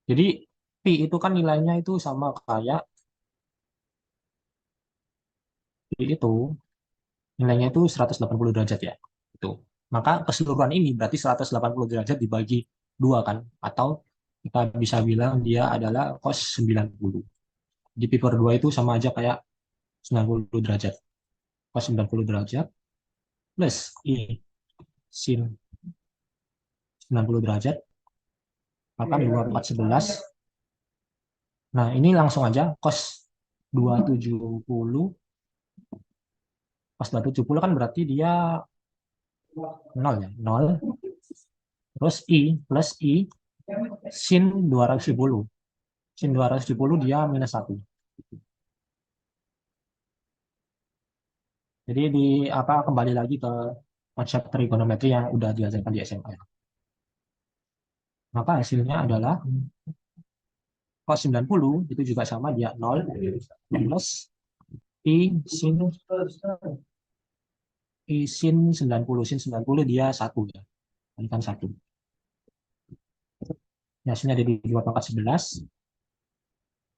Jadi pi itu kan nilainya itu sama kayak pi itu nilainya itu 180 derajat ya. Itu. Maka keseluruhan ini berarti 180 derajat dibagi dua kan, atau kita bisa bilang dia adalah cos 90. Di pi per 2 itu sama aja kayak 90 derajat. Cos 90 derajat plus i sin 90 derajat maka 2411. Nah, ini langsung aja cos 270, cos 270 kan berarti dia nol ya, nol. Terus i plus i sin 270. Sin 270 dia minus satu. Jadi di apa kembali lagi ke konsep trigonometri yang udah diajarkan di SMA. Maka hasilnya adalah cos 90 itu juga sama dia nol plus i sin sin 90. Sin 90 dia satu ya. Ini kan satu. Hasilnya jadi 2 pangkat 11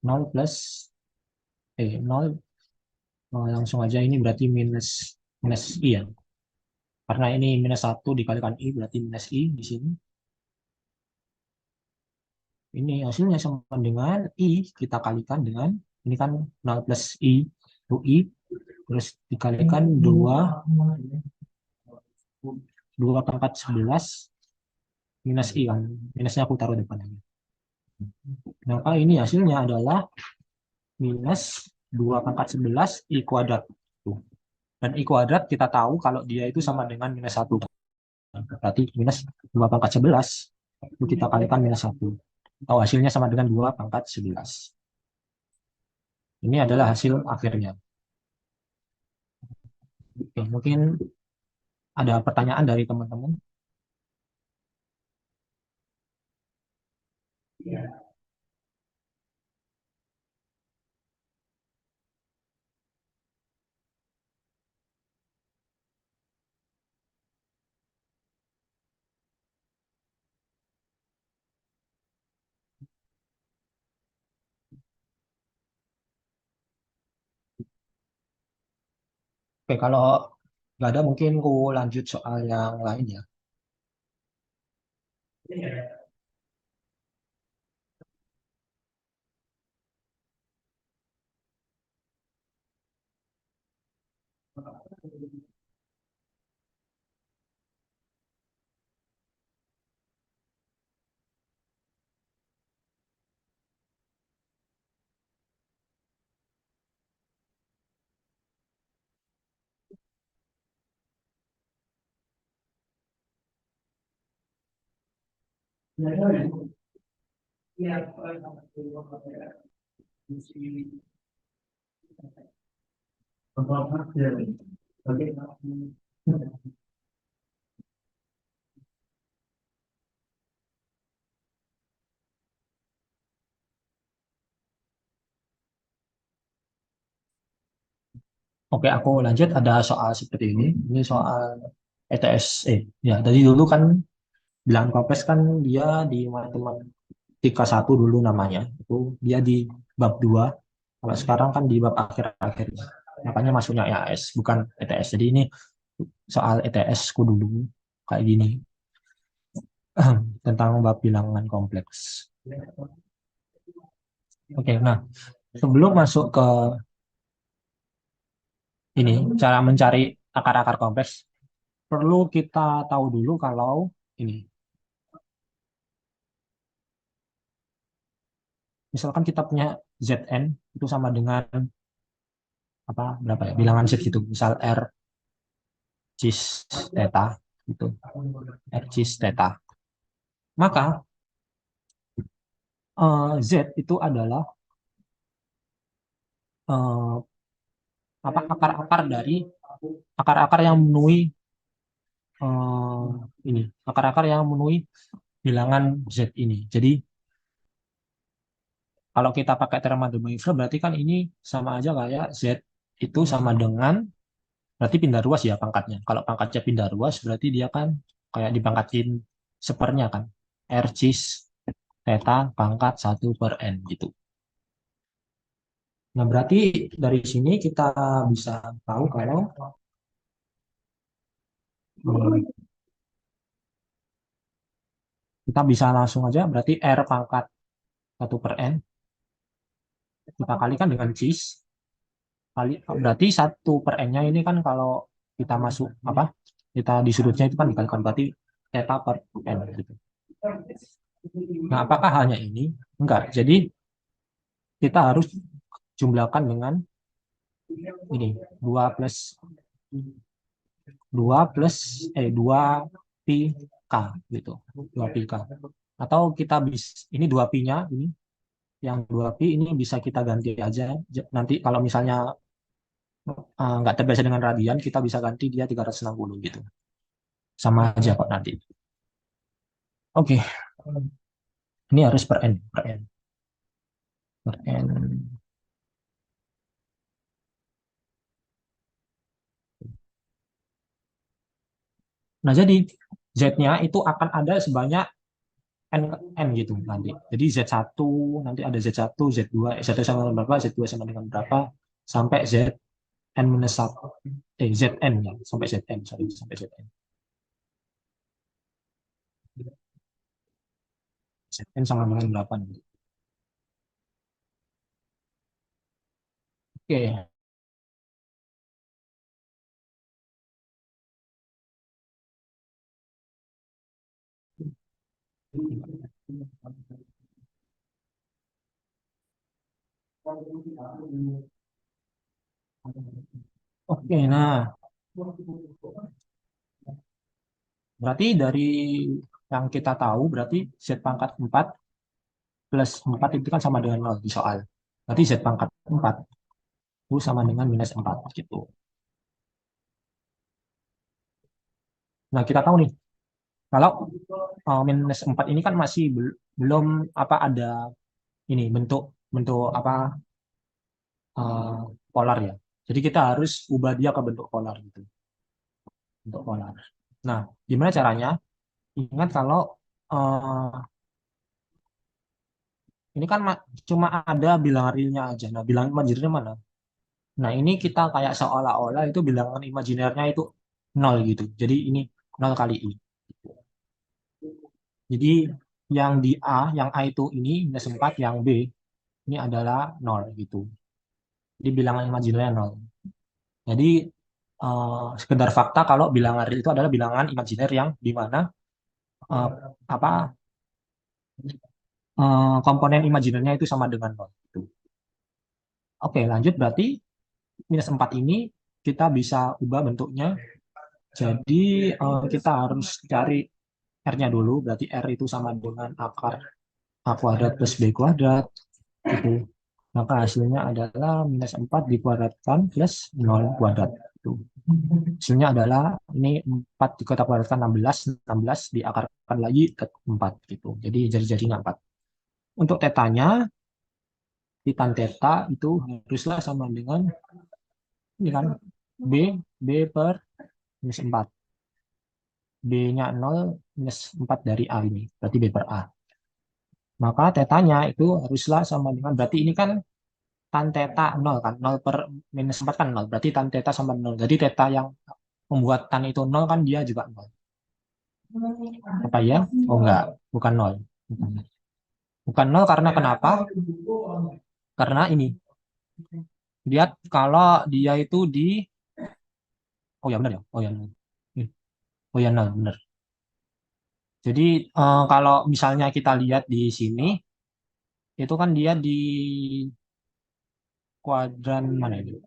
nol plus 0, langsung aja ini berarti minus minus i ya. Karena ini minus satu dikalikan i berarti minus i di sini. Ini hasilnya sama dengan i kita kalikan dengan ini kan 0 plus i itu i terus dikalikan 2 pangkat 11 minus i kan. Minusnya aku taruh depan aja. Maka ini hasilnya adalah minus 2 pangkat 11 i kuadrat. Tuh. Dan i kuadrat kita tahu kalau dia itu sama dengan minus satu. Berarti minus 2 pangkat 11 itu kita kalikan minus satu. Oh, hasilnya sama dengan 2 pangkat 11. Ini adalah hasil akhirnya. Oke, mungkin ada pertanyaan dari teman-teman. Oke, kalau nggak ada mungkin aku lanjut soal yang lain ya. Oke, aku lanjut. Ada soal seperti ini. Ini soal ETS. Ya, dari dulu kan bilangan kompleks kan dia di matematika satu dulu namanya. Itu dia di bab 2. Kalau sekarang kan di bab akhir-akhir. Makanya masuknya EAS, bukan ETS. Jadi ini soal ETS ku dulu kayak gini tentang bab bilangan kompleks. Oke, nah sebelum masuk ke ini cara mencari akar-akar kompleks, perlu kita tahu dulu kalau ini, misalkan kita punya Zn itu sama dengan apa berapa ya bilangan Z gitu, misal R cis theta gitu, R cis theta. Maka Z itu adalah eh, apa akar-akar dari akar-akar yang memenuhi eh, ini akar-akar yang memenuhi bilangan Z ini. Jadi kalau kita pakai teorema de Moivre berarti kan ini sama aja kayak Z itu sama dengan berarti pindah ruas ya pangkatnya. Kalau pangkatnya pindah ruas berarti dia kan kayak dipangkatin sepernya kan. R cis theta pangkat 1/n gitu. Nah, berarti dari sini kita bisa tahu kalau kita bisa langsung aja berarti R pangkat 1/n kita kalikan dengan cis kali berarti 1/n-nya ini kan kalau kita masuk apa kita di sudutnya itu kan dikalikan berarti theta per n gitu. Nah, apakah hanya ini? Enggak. Jadi kita harus jumlahkan dengan ini 2 plus 2 plus 2 pi k gitu. 2 pi k. Atau kita bisa ini 2 pi-nya ini yang 2 pi ini bisa kita ganti aja. Nanti kalau misalnya nggak terbiasa dengan radian, kita bisa ganti dia 360 gitu. Sama aja kok nanti. Oke, ini harus per n, per n, per n. Nah, jadi z-nya itu akan ada sebanyak n, n gitu nanti. Jadi Z1 nanti ada Z1, Z2, Z1 sama dengan berapa, Z2 sama dengan berapa, sampai Zn minus 1, Zn ya, sampai Zn, sorry, sampai Zn. Zn sama dengan berapa nanti. Oke, oke, nah berarti dari yang kita tahu berarti Z pangkat 4 plus 4 itu kan sama dengan 0 di soal. Berarti Z pangkat 4 itu sama dengan minus 4 gitu. Nah, kita tahu nih, kalau minus 4 ini kan masih belum apa ada ini bentuk bentuk apa eh, polar ya. Jadi kita harus ubah dia ke bentuk polar gitu, bentuk polar. Nah, gimana caranya? Ingat kalau eh, ini kan cuma ada bilangan realnya aja. Nah, bilangan imajinernya mana? Nah, ini kita kayak seolah-olah itu bilangan imajinernya itu nol gitu. Jadi ini nol kali i. Jadi yang di A, yang A itu ini minus 4, yang B ini adalah 0 gitu. Jadi bilangan imajiner 0. Jadi sekedar fakta kalau bilangan real itu adalah bilangan imajiner yang di mana eh, apa komponen imajinernya itu sama dengan 0 gitu. Oke, lanjut berarti minus 4 ini kita bisa ubah bentuknya. Jadi kita harus cari R-nya dulu, berarti R itu sama dengan akar A kuadrat plus B kuadrat gitu. Maka hasilnya adalah minus 4 dikuadratkan plus 0 kuadrat. Gitu. Hasilnya adalah ini 4 dikotak kuadratkan 16, 16 diakarkan lagi ke 4 gitu. Jadi jadinya 4. Untuk tetanya, di tan theta itu haruslah sama dengan ini kan B, B per minus 4. B-nya 0 minus 4 dari A ini. Berarti B per A. Maka tetanya itu haruslah sama dengan, berarti ini kan tan theta 0 kan, 0 per minus 4 kan 0, berarti tan theta sama 0. Jadi theta yang membuat tan itu 0 kan dia juga 0. Apa ya? Oh enggak, bukan 0. Bukan 0 karena kenapa? Karena ini, lihat kalau dia itu di, oh ya benar ya, oh ya 0. Oh ya 0, benar. Jadi kalau misalnya kita lihat di sini, itu kan dia di kuadran mana ini?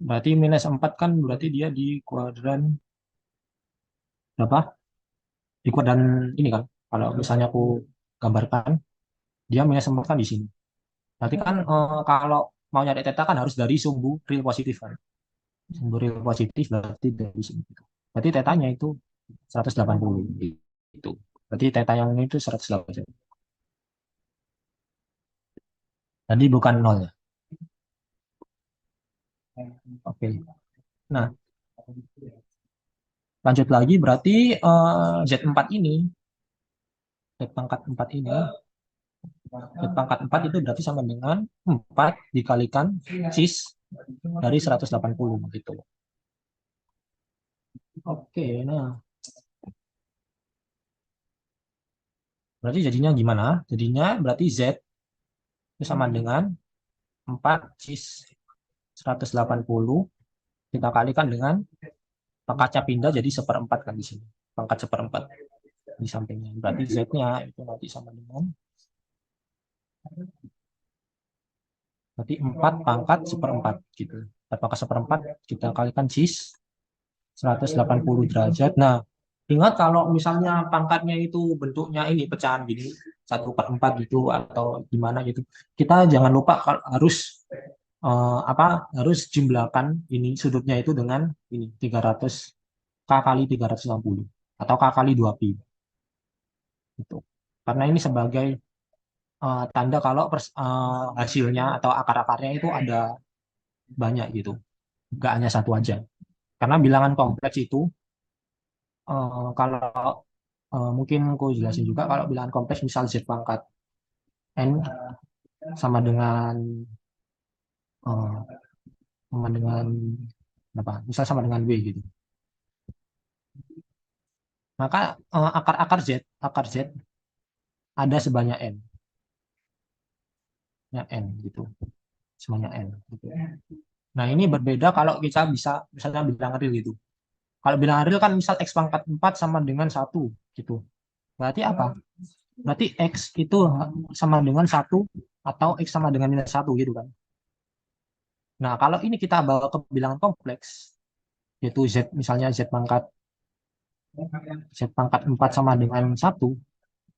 Berarti minus 4 kan berarti dia di kuadran berapa? Di kuadran ini kan. Kalau misalnya aku gambarkan, dia minus 4 kan di sini. Berarti kan kalau mau nyari theta kan harus dari sumbu real positif kan. Sumbu real positif berarti dari sini. Berarti tetanya itu 180 itu. Berarti teta yang ini itu 180. Tadi bukan nol ya. Oke. Nah, lanjut lagi berarti Z4 ini, Z pangkat 4 ini, Z pangkat 4 itu berarti sama dengan 4 dikalikan sis dari 180 gitu. Oke, nah berarti jadinya gimana? Jadinya berarti Z itu sama dengan 4 sis 180 kita kalikan dengan pangkatnya pindah jadi seperempat kan di sini. Pangkat seperempat di sampingnya. Berarti Z-nya itu nanti sama dengan berarti 4 pangkat seperempat gitu. 4 pangkat seperempat kita kalikan sis 180 derajat. Nah, ingat kalau misalnya pangkatnya itu bentuknya ini pecahan gini, 1/4 gitu atau gimana gitu. Kita jangan lupa harus apa harus jumlahkan ini sudutnya itu dengan ini 300 K kali 360 atau K kali 2pi gitu. Karena ini sebagai tanda kalau hasilnya atau akar-akarnya itu ada banyak gitu, nggak hanya satu aja. Karena bilangan kompleks itu kalau mungkin aku jelasin juga kalau bilangan kompleks misal z pangkat n sama dengan eh, sama dengan apa? Misal sama dengan w gitu. Maka akar z ada sebanyak n, ya n gitu, sebanyak n. Gitu. Nah ini berbeda kalau kita bisa misalnya bilang real gitu. Kalau bilang real kan misal x pangkat 4 sama dengan satu gitu. Berarti apa? Berarti X itu sama dengan satu atau X sama dengan minus satu gitu kan. Nah, kalau ini kita bawa ke bilangan kompleks, yaitu Z, misalnya Z pangkat 4 sama dengan satu,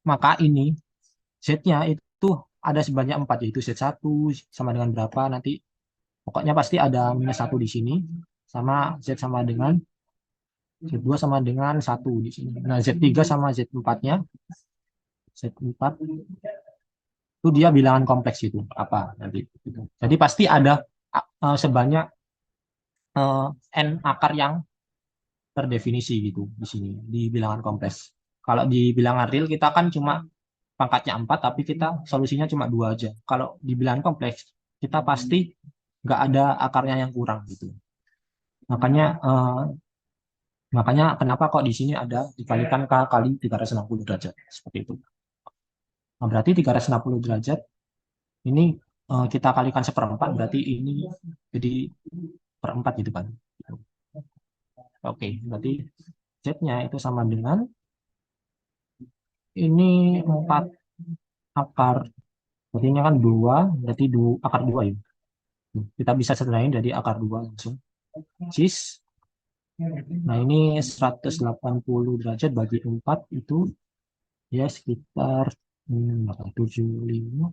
maka ini Z-nya itu ada sebanyak 4, yaitu Z1 sama dengan berapa nanti. Pokoknya pasti ada minus satu di sini, sama Z sama dengan Z2 sama dengan satu di sini. Nah, Z3 sama Z4-nya, Z4 itu dia bilangan kompleks itu apa nanti gitu. Jadi pasti ada sebanyak uh, n akar yang terdefinisi gitu di sini di bilangan kompleks. Kalau di bilangan real kita kan cuma pangkatnya 4 tapi kita solusinya cuma dua aja. Kalau di bilangan kompleks kita pasti nggak ada akarnya yang kurang gitu. Makanya Makanya kenapa kok di sini ada dikalikan K kali 360 derajat. Seperti itu. Nah, berarti 360 derajat ini kita kalikan seperempat, berarti ini jadi perempat gitu kan. Oke, berarti Z-nya itu sama dengan ini 4 akar. Berarti ini kan 2, berarti akar 2 ya. Kita bisa sederhanain dari akar 2 langsung. Cis. Nah, ini 180 derajat bagi 4 itu ya sekitar 75,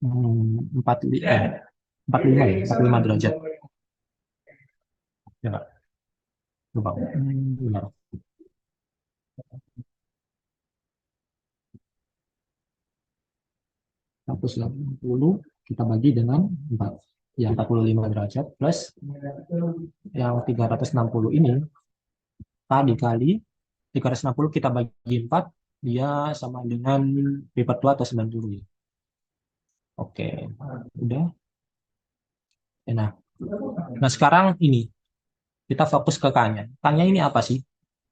45 ya, 45 derajat. Ya, Kak? Lupa. Benar. 180 kita bagi dengan 4. Ya, 45 derajat plus yang 360 ini K dikali 360 kita bagi 4, dia sama dengan pi per 2 atau 90 ya. Oke, udah. Nah, nah sekarang ini kita fokus ke K-nya. K-nya ini apa sih?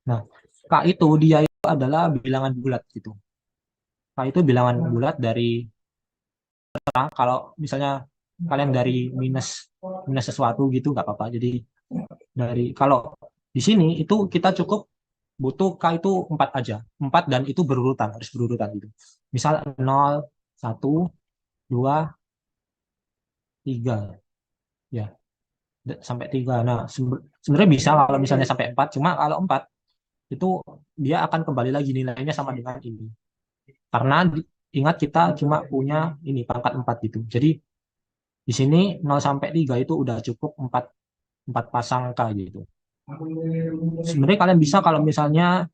Nah, K itu dia itu adalah bilangan bulat gitu. K itu bilangan bulat dari kalau misalnya kalian dari minus minus sesuatu gitu nggak apa-apa. Jadi dari kalau di sini itu kita cukup butuh K itu 4 aja. 4 dan itu berurutan, harus berurutan gitu. Misal 0, 1, 2, 3 ya, sampai 3. Nah, sebenarnya bisa kalau misalnya sampai 4, cuma kalau 4 itu dia akan kembali lagi nilainya sama dengan ini. Karena ingat kita cuma punya ini pangkat 4 gitu. Jadi di sini 0 sampai 3 itu udah cukup 4 4 pasang K gitu. Sebenarnya kalian bisa kalau misalnya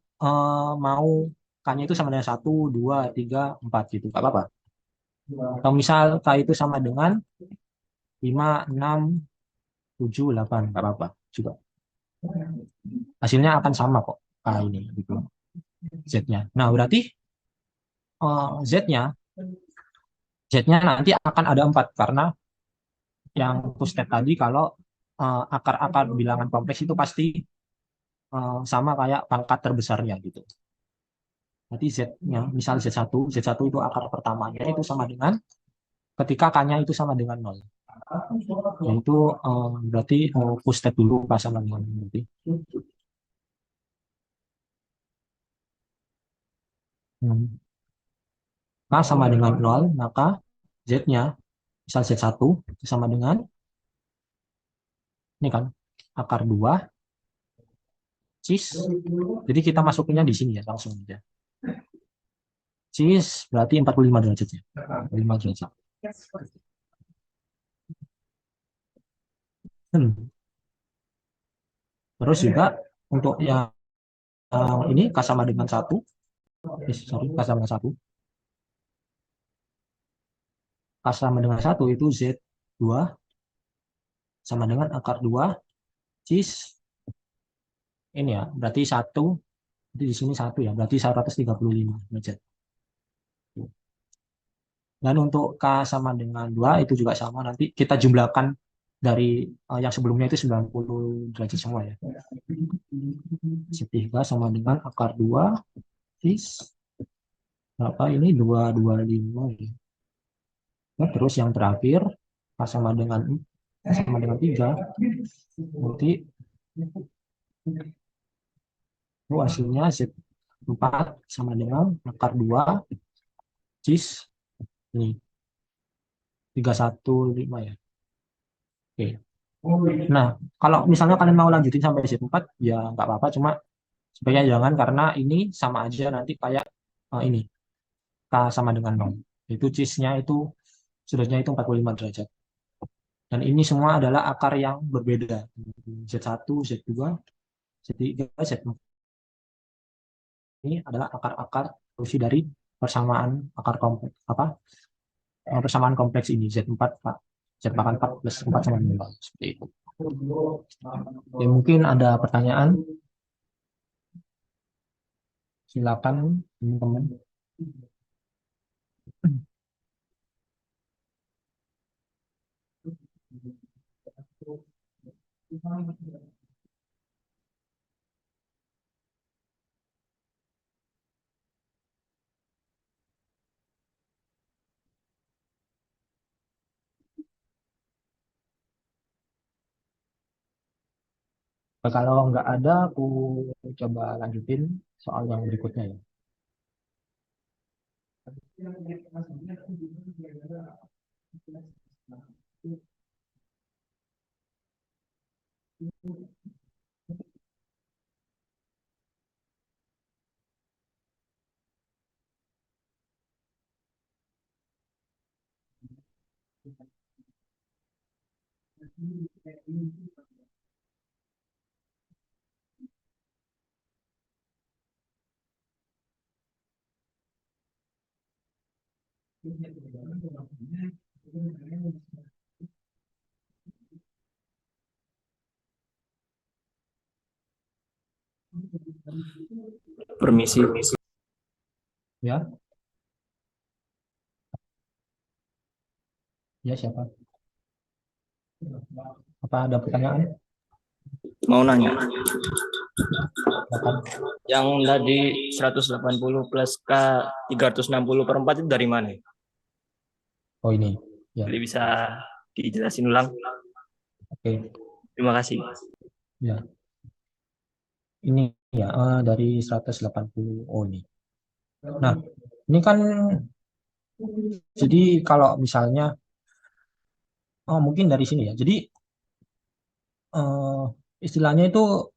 mau K-nya itu sama dengan 1, 2, 3, 4 gitu. Nggak apa-apa. Atau misal K itu sama dengan 5, 6, 7, 8. Nggak apa-apa juga. Hasilnya akan sama kok K ini gitu. Z-nya. Nah, berarti Z-nya Z-nya nanti akan ada 4 karena yang aku step tadi kalau akar-akar bilangan kompleks itu pasti sama kayak pangkat terbesarnya gitu. Berarti Z-nya, misal Z1, Z1 itu akar pertamanya itu sama dengan ketika K-nya itu sama dengan 0. Yaitu berarti aku step dulu pas sama dengan berarti. K sama dengan 0, maka Z-nya, misal Z1 sama dengan, ini kan, akar 2, cis. Jadi kita masukinnya di sini ya, langsung aja. Cis berarti 45 derajat ya. 45 derajat. Hmm. Terus juga untuk yang ini K sama dengan 1, sorry, K sama dengan 1. K sama dengan 1 itu Z2 sama dengan akar 2 cis ini ya, berarti 1, di sini 1 ya, berarti 135 derajat. Dan untuk K sama dengan 2 itu juga sama, nanti kita jumlahkan dari yang sebelumnya itu 90 derajat semua ya. Z3 sama dengan akar 2 cis berapa ini 225 ya. Nah, terus yang terakhir sama dengan 3 berarti itu hasilnya Z4 sama dengan akar 2 cis ini 315 ya. Oke. Nah, kalau misalnya kalian mau lanjutin sampai Z4 ya nggak apa-apa, cuma sebaiknya jangan karena ini sama aja nanti kayak ini K sama dengan 0. Itu cisnya itu sudutnya itu 45 derajat. Dan ini semua adalah akar yang berbeda. Z1, Z2, Z3, Z4. Ini adalah akar-akar solusi dari persamaan akar kompleks apa persamaan kompleks ini Z4 Pak. Z4 4 plus 4 sama dengan 2 seperti itu. Oke, mungkin ada pertanyaan, silakan teman-teman. Kalau nggak ada, aku coba lanjutin soal yang berikutnya ya. Permisi. Ya, ya siapa? Apa ada pertanyaan? Mau nanya. Silakan. Yang tadi 180 plus K 360/4 itu dari mana? Oh ini, ya, Jadi bisa dijelasin ulang. oke, Terima kasih. ya, ini ya dari 180. Oh ini. Nah, ini kan jadi kalau misalnya, oh mungkin dari sini ya. Jadi eh, istilahnya itu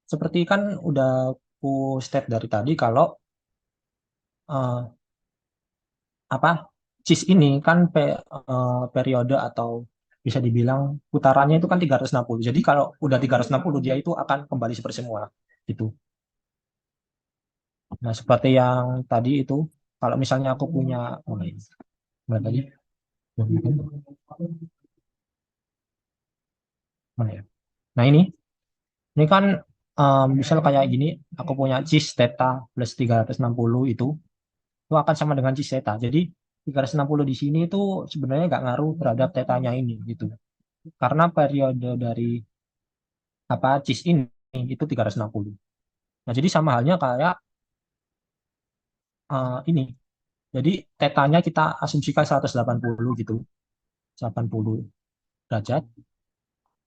seperti kan udah ku step dari tadi kalau eh, apa cis ini kan periode atau bisa dibilang putarannya itu kan 360. Jadi kalau udah 360 dia itu akan kembali seperti semula gitu. Nah, seperti yang tadi itu kalau misalnya aku punya mana tadi? Mana ya? Nah, ini kan misal kayak gini, aku punya cis theta plus 360 itu akan sama dengan cis theta. Jadi 360 di sini itu sebenarnya nggak ngaruh terhadap tetanya ini gitu. Karena periode dari apa cis ini itu 360. Nah, jadi sama halnya kayak ini. Jadi tetanya kita asumsikan 180 gitu, 80 derajat.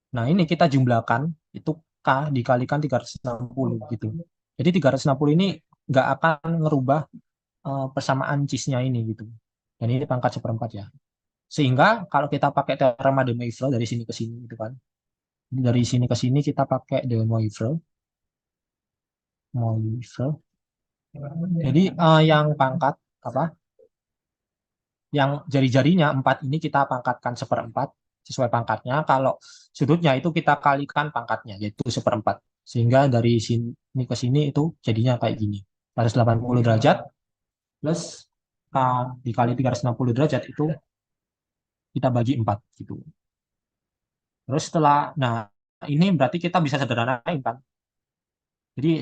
Nah, ini kita jumlahkan itu K dikalikan 360 gitu. Jadi 360 ini nggak akan ngerubah persamaan cis-nya ini gitu. Dan ini pangkat seperempat ya. Sehingga kalau kita pakai teorema de Moivre dari sini ke sini gitu kan. Dari sini ke sini kita pakai de Moivre. Moivre. Jadi yang pangkat apa? Yang jari-jarinya 4 ini kita pangkatkan seperempat sesuai pangkatnya. Kalau sudutnya itu kita kalikan pangkatnya yaitu seperempat. Sehingga dari sini ke sini itu jadinya kayak gini. 180 derajat plus K dikali 360 derajat itu kita bagi 4 gitu. Terus nah ini berarti kita bisa sederhanain kan. Jadi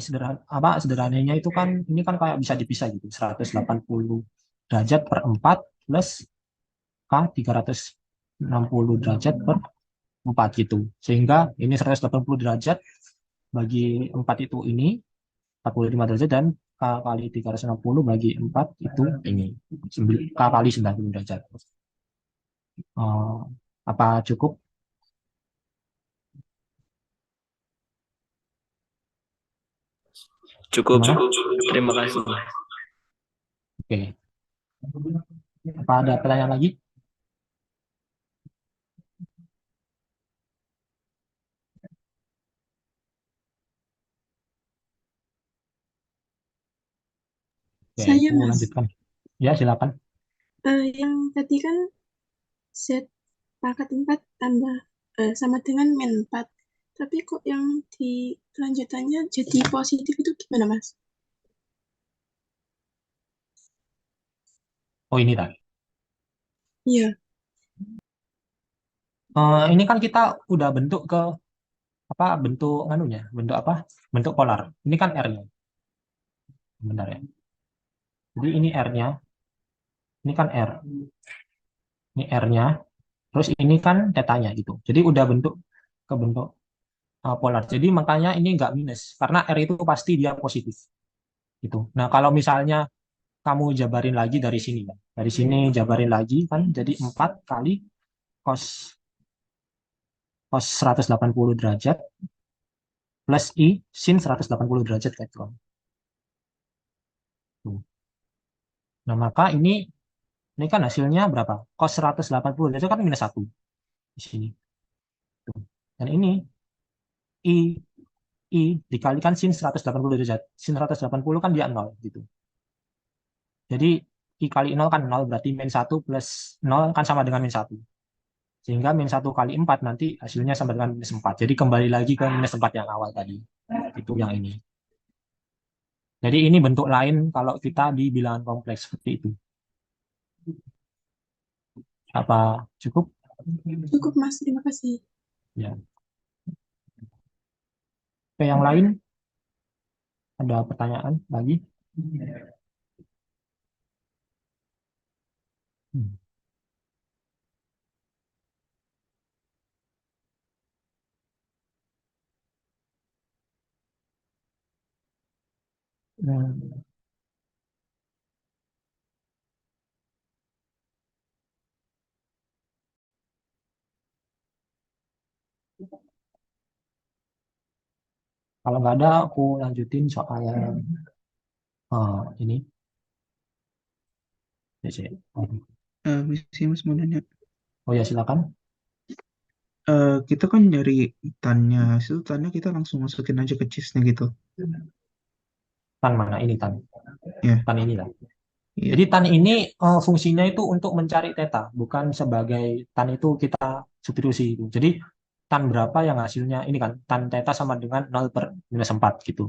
sederhananya itu kan ini kan kayak bisa dipisah gitu. 180 derajat per 4 plus K 360 derajat per 4 gitu. Sehingga ini 180 derajat bagi 4 itu ini 45 derajat dan K kali 360 bagi 4 itu ini K kali 90 derajat. Eh, apa cukup? Cukup. Gimana? Terima kasih. Oke. Apa ada pertanyaan lagi? Oke, Saya aku Mas, lanjutkan. Ya, silakan. yang tadi kan Z pangkat 4 tambah sama dengan min 4. Tapi kok yang di kelanjutannya jadi positif itu gimana Mas? Oh, ini tadi. Iya, Ini kan kita udah bentuk ke apa bentuk nganunya, bentuk apa? Bentuk polar. Ini kan R-nya. Bentar ya. Jadi ini R-nya, ini kan R. Ini R-nya, terus ini kan tetanya gitu. Jadi udah bentuk ke bentuk polar. Jadi makanya ini nggak minus karena R itu pasti dia positif gitu. Nah, kalau misalnya kamu jabarin lagi dari sini ya. Dari sini jabarin lagi kan jadi 4 kali cos cos 180 derajat plus I sin 180 derajat kayak gitu. Tuh. Nah, maka ini kan hasilnya berapa? Cos 180 itu kan minus 1 di sini. Tuh. Dan ini I I dikalikan sin 180 derajat. Sin 180 kan dia 0 gitu. Jadi I kali 0 kan 0, berarti min 1 plus 0 kan sama dengan min 1. Sehingga min 1 kali 4 nanti hasilnya sama dengan minus 4. Jadi kembali lagi ke minus 4 yang awal tadi. Itu yang ini. Jadi ini bentuk lain kalau kita di bilangan kompleks seperti itu. Apa cukup? Cukup, Mas. Terima kasih. Ya. Oke, yang lain ada pertanyaan lagi? Hmm. Hmm. Kalau nggak ada, aku lanjutin soal ini. Misi Mas mau nanya. Oh ya, silakan. Kita kan nyari tannya, itu tannya kita langsung masukin aja ke cheese-nya gitu. Tan mana ini tan? Ya, Tan ini lah. iya. Jadi tan ini fungsinya itu untuk mencari theta, bukan sebagai tan itu kita substitusi itu. Jadi tan berapa yang hasilnya ini kan tan theta sama dengan 0 per minus 4 gitu.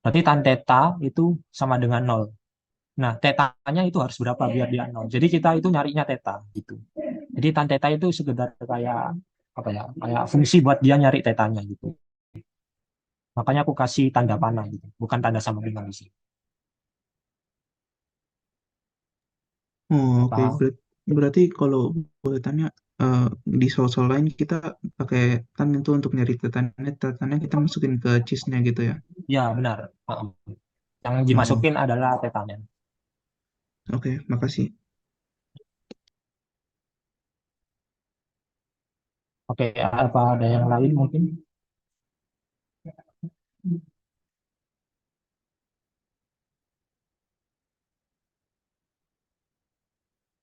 Berarti tan theta itu sama dengan 0. Nah, tetanya itu harus berapa biar dia 0. Jadi kita itu nyarinya theta gitu. Jadi tan theta itu sekedar kayak apa ya? Kayak fungsi buat dia nyari tetanya gitu. Makanya aku kasih tanda panah gitu, bukan tanda sama dengan di sini. Oh, oke. Paham? Berarti kalau boleh tanya, eh, di soal-soal lain kita pakai tan itu untuk nyari tetannya kita masukin ke cheese-nya gitu ya. Ya, benar. Yang Oh, dimasukin adalah tetanya. oke, makasih. Oke, apa ada yang lain mungkin?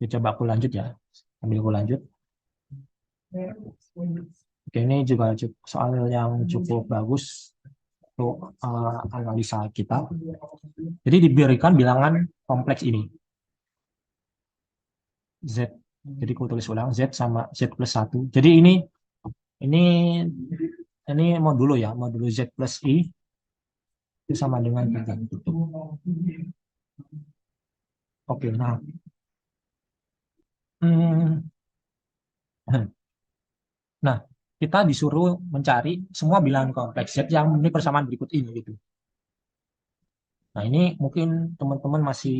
Ya, coba aku lanjut ya. Ambil aku lanjut. Oke, ini juga soal yang cukup bagus untuk analisa kita. Jadi diberikan bilangan kompleks ini. Z. Jadi aku tulis ulang Z sama Z plus 1. Jadi ini ini modulo ya, modulo Z plus I itu sama dengan 3. Oke, nah. Hmm, nah, kita disuruh mencari semua bilangan kompleks Z yang memiliki persamaan berikut ini gitu. Nah, ini mungkin teman-teman masih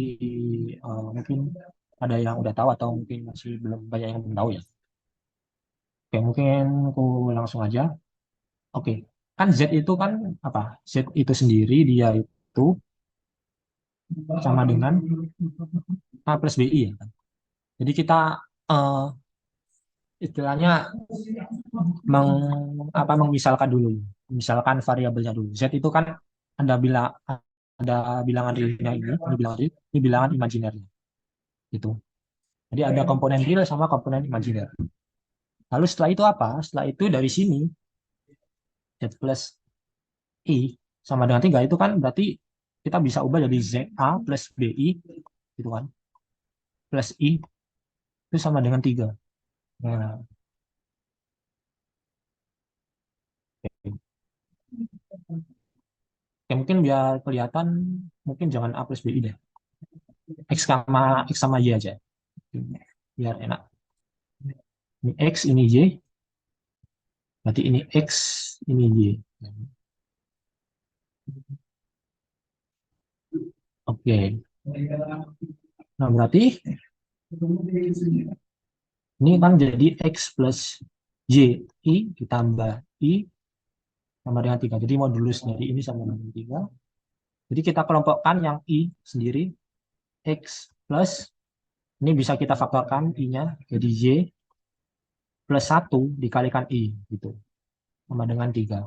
mungkin ada yang udah tahu atau mungkin masih belum banyak yang belum tahu ya. Oke, mungkin aku langsung aja. Oke, kan Z itu kan apa? Z itu sendiri dia itu sama dengan A plus BI ya kan. Jadi kita eh, istilahnya memisalkan dulu. Misalkan variabelnya dulu. Z itu kan ada ada bilangan realnya ini bilangan imajinernya. Itu. Jadi ada komponen real sama komponen imajiner. Lalu setelah itu apa? Setelah itu dari sini Z plus I sama dengan 3 itu kan berarti kita bisa ubah jadi ZA plus BI gitu kan. Plus I itu sama dengan 3. Nah, oke. Oke, mungkin biar kelihatan mungkin jangan A plus BI deh. X sama Y aja. Biar enak. Ini X, ini Y. Berarti ini X, ini Y. Oke. Nah, berarti ini kan jadi X plus Y. I ditambah I sama dengan 3. Jadi modulus dari ini sama dengan 3. Jadi kita kelompokkan yang I sendiri. X plus, ini bisa kita faktorkan I-nya. Jadi Y plus 1 dikalikan I. Gitu. Sama dengan 3.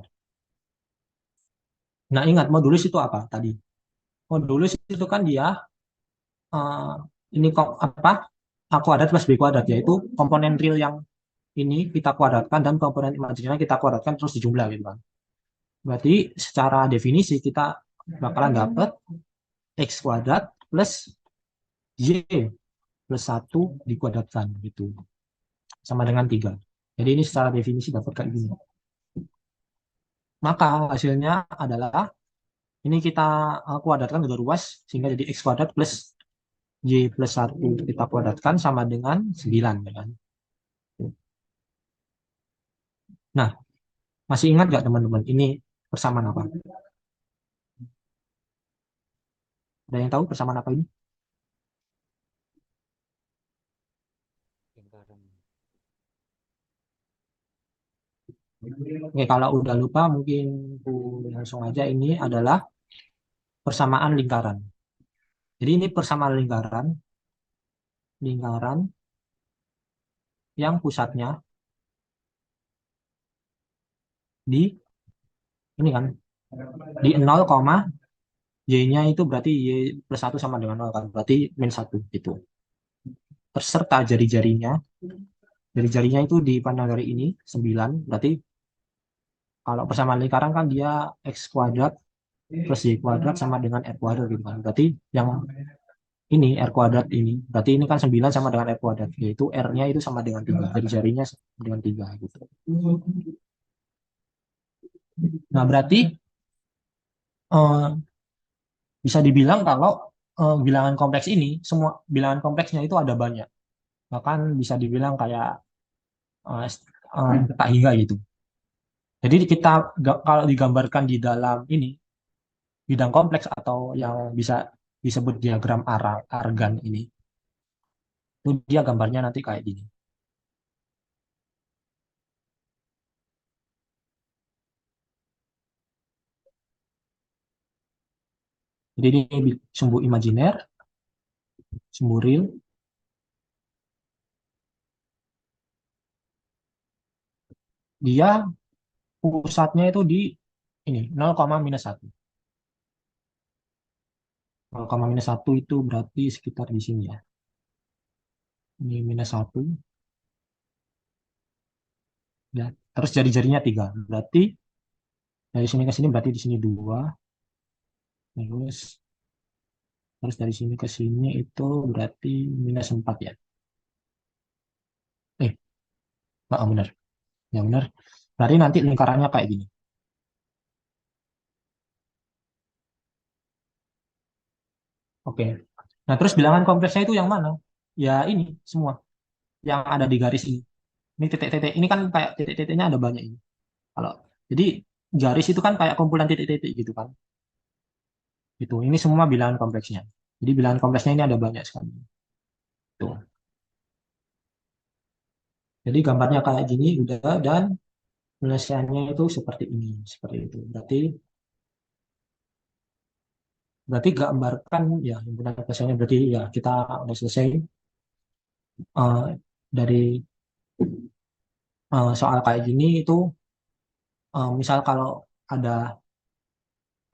Nah, ingat modulus itu apa tadi? Modulus itu kan dia eh, ini kok apa? A kuadrat plus B kuadrat, yaitu komponen real yang ini kita kuadratkan dan komponen imajinernya kita kuadratkan terus dijumlah gitu kan. Berarti secara definisi kita bakalan dapat X kuadrat plus Y plus 1 dikuadratkan gitu. Sama dengan 3. Jadi ini secara definisi dapat kayak gini. Maka hasilnya adalah ini kita kuadratkan udah luas sehingga jadi X kuadrat plus Y plus 1 kita kuadratkan sama dengan 9 ya kan. Nah, masih ingat nggak teman-teman ini persamaan apa? Ada yang tahu persamaan apa ini? Oke, kalau udah lupa mungkin langsung aja ini adalah persamaan lingkaran. Jadi ini persamaan lingkaran, lingkaran yang pusatnya di ini kan di 0, Y-nya itu berarti Y plus 1 sama dengan 0 kan. Berarti min 1 gitu. Serta jari-jarinya, jari-jarinya itu dipandang dari ini 9. Berarti kalau persamaan lingkaran kan dia X kuadrat plus Y kuadrat sama dengan R kuadrat gitu kan. Berarti yang ini R kuadrat ini. Berarti ini kan 9 sama dengan R kuadrat. Yaitu R-nya itu sama dengan 3. Jadi jarinya sama dengan 3 gitu. Nah, berarti eh, bisa dibilang kalau bilangan kompleks ini, semua bilangan kompleksnya itu ada banyak. Bahkan bisa dibilang kayak tak hingga gitu. Jadi kita kalau digambarkan di dalam ini, bidang kompleks atau yang bisa disebut diagram argan ini, itu dia gambarnya nanti kayak gini. Jadi ini sumbu imajiner, sumbu real, dia pusatnya itu di ini 0, minus 1. 0, minus 1 itu berarti sekitar di sini ya. Ini minus 1. Ya. Terus jari-jarinya 3. Berarti dari sini ke sini berarti di sini 2. Terus terus dari sini ke sini itu berarti minus 4 ya. Eh, benar. Ya benar. Berarti nanti lingkarannya kayak gini. Oke. Nah, terus bilangan kompleksnya itu yang mana? Ya ini semua yang ada di garis ini. Ini titik-titik. Ini kan kayak titik-titiknya ada banyak ini. Kalau jadi garis itu kan kayak kumpulan titik-titik gitu kan. Itu. Ini semua bilangan kompleksnya. Jadi bilangan kompleksnya ini ada banyak sekali. Tuh. Jadi gambarnya kayak gini udah dan penyelesaiannya itu seperti ini, seperti itu. Berarti gambarkan ya himpunan penyelesaiannya berarti ya kita udah selesai dari soal kayak gini itu misal kalau ada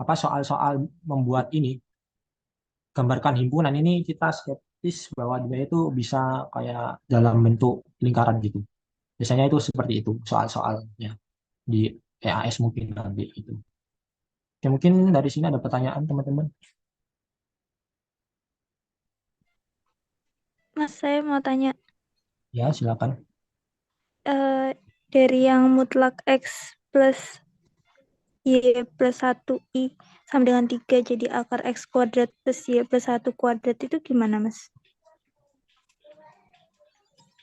apa soal-soal membuat ini gambarkan himpunan ini kita skeptis bahwa dia itu bisa kayak dalam bentuk lingkaran gitu. Biasanya itu seperti itu soal-soalnya di EAS mungkin nanti itu. Ya mungkin dari sini ada pertanyaan teman-teman. Mas, saya mau tanya, Ya silakan. dari yang mutlak X plus Y plus 1I sama dengan 3 jadi akar X kuadrat plus Y plus 1 kuadrat itu gimana, Mas?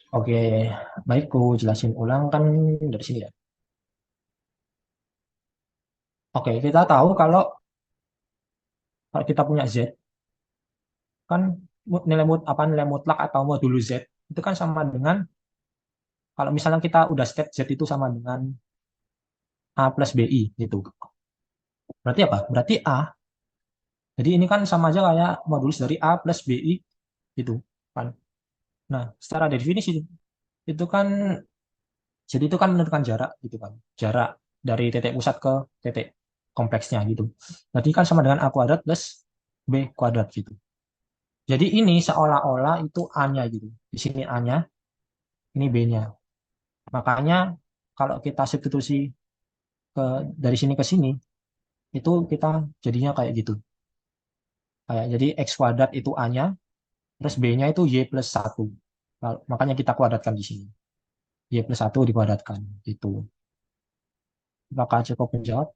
Oke, baik aku jelasin ulang kan dari sini ya. Oke, kita tahu kalau kita punya Z kan nilai mutlak atau modulus Z itu kan sama dengan kalau misalnya kita udah state Z itu sama dengan A plus BI gitu. Berarti apa? Berarti A. Jadi ini kan sama aja kayak modulus dari A plus BI gitu kan. Nah, secara definisi itu kan jadi itu kan menentukan jarak gitu kan. Jarak dari titik pusat ke titik kompleksnya gitu. Berarti kan sama dengan A kuadrat plus B kuadrat gitu. Jadi ini seolah-olah itu A-nya gitu. Di sini A-nya, ini B-nya. Makanya kalau kita substitusi ke dari sini ke sini, itu kita jadinya kayak gitu. Kayak jadi X kuadrat itu A-nya, terus B-nya itu Y plus 1. Makanya kita kuadratkan di sini. Y plus 1 dikuadratkan. Gitu. Apakah cukup menjawab?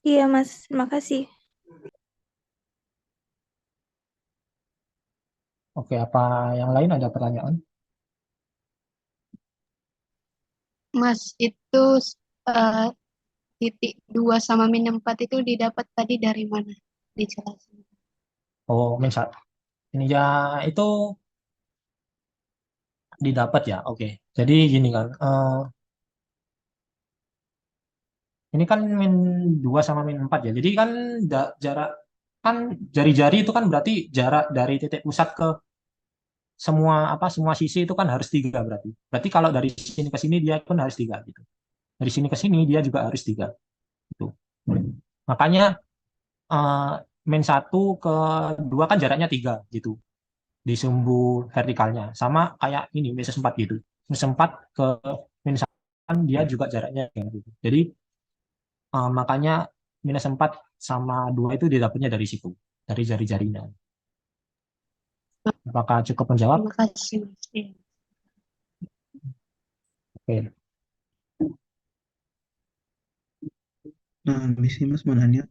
Iya, Mas. Makasih. Oke, apa yang lain ada pertanyaan? Mas, itu eh, titik 2 sama min 4 itu didapat tadi dari mana? Dijelasin. Oh, misal. Ini ya, itu didapat ya. Oke. Jadi gini kan. Ini kan min 2 sama min 4 ya. Jadi kan jarak kan jari-jari itu kan berarti jarak dari titik pusat ke semua sisi itu kan harus 3 berarti. Berarti kalau dari sini ke sini dia pun harus 3 gitu. Dari sini ke sini dia juga harus 3 gitu. Makanya eh, min 1 ke 2 kan jaraknya 3 gitu di sumbu vertikalnya. Sama kayak ini minus 4 gitu. Minus 4 ke minus 1 kan dia juga jaraknya gitu. Jadi makanya minus 4 sama 2 itu didapatnya dari situ, dari jari-jarinya. Apakah cukup menjawab? Terima kasih, Mas. Iya. Oke, Nah, di sini Mas mau nanya,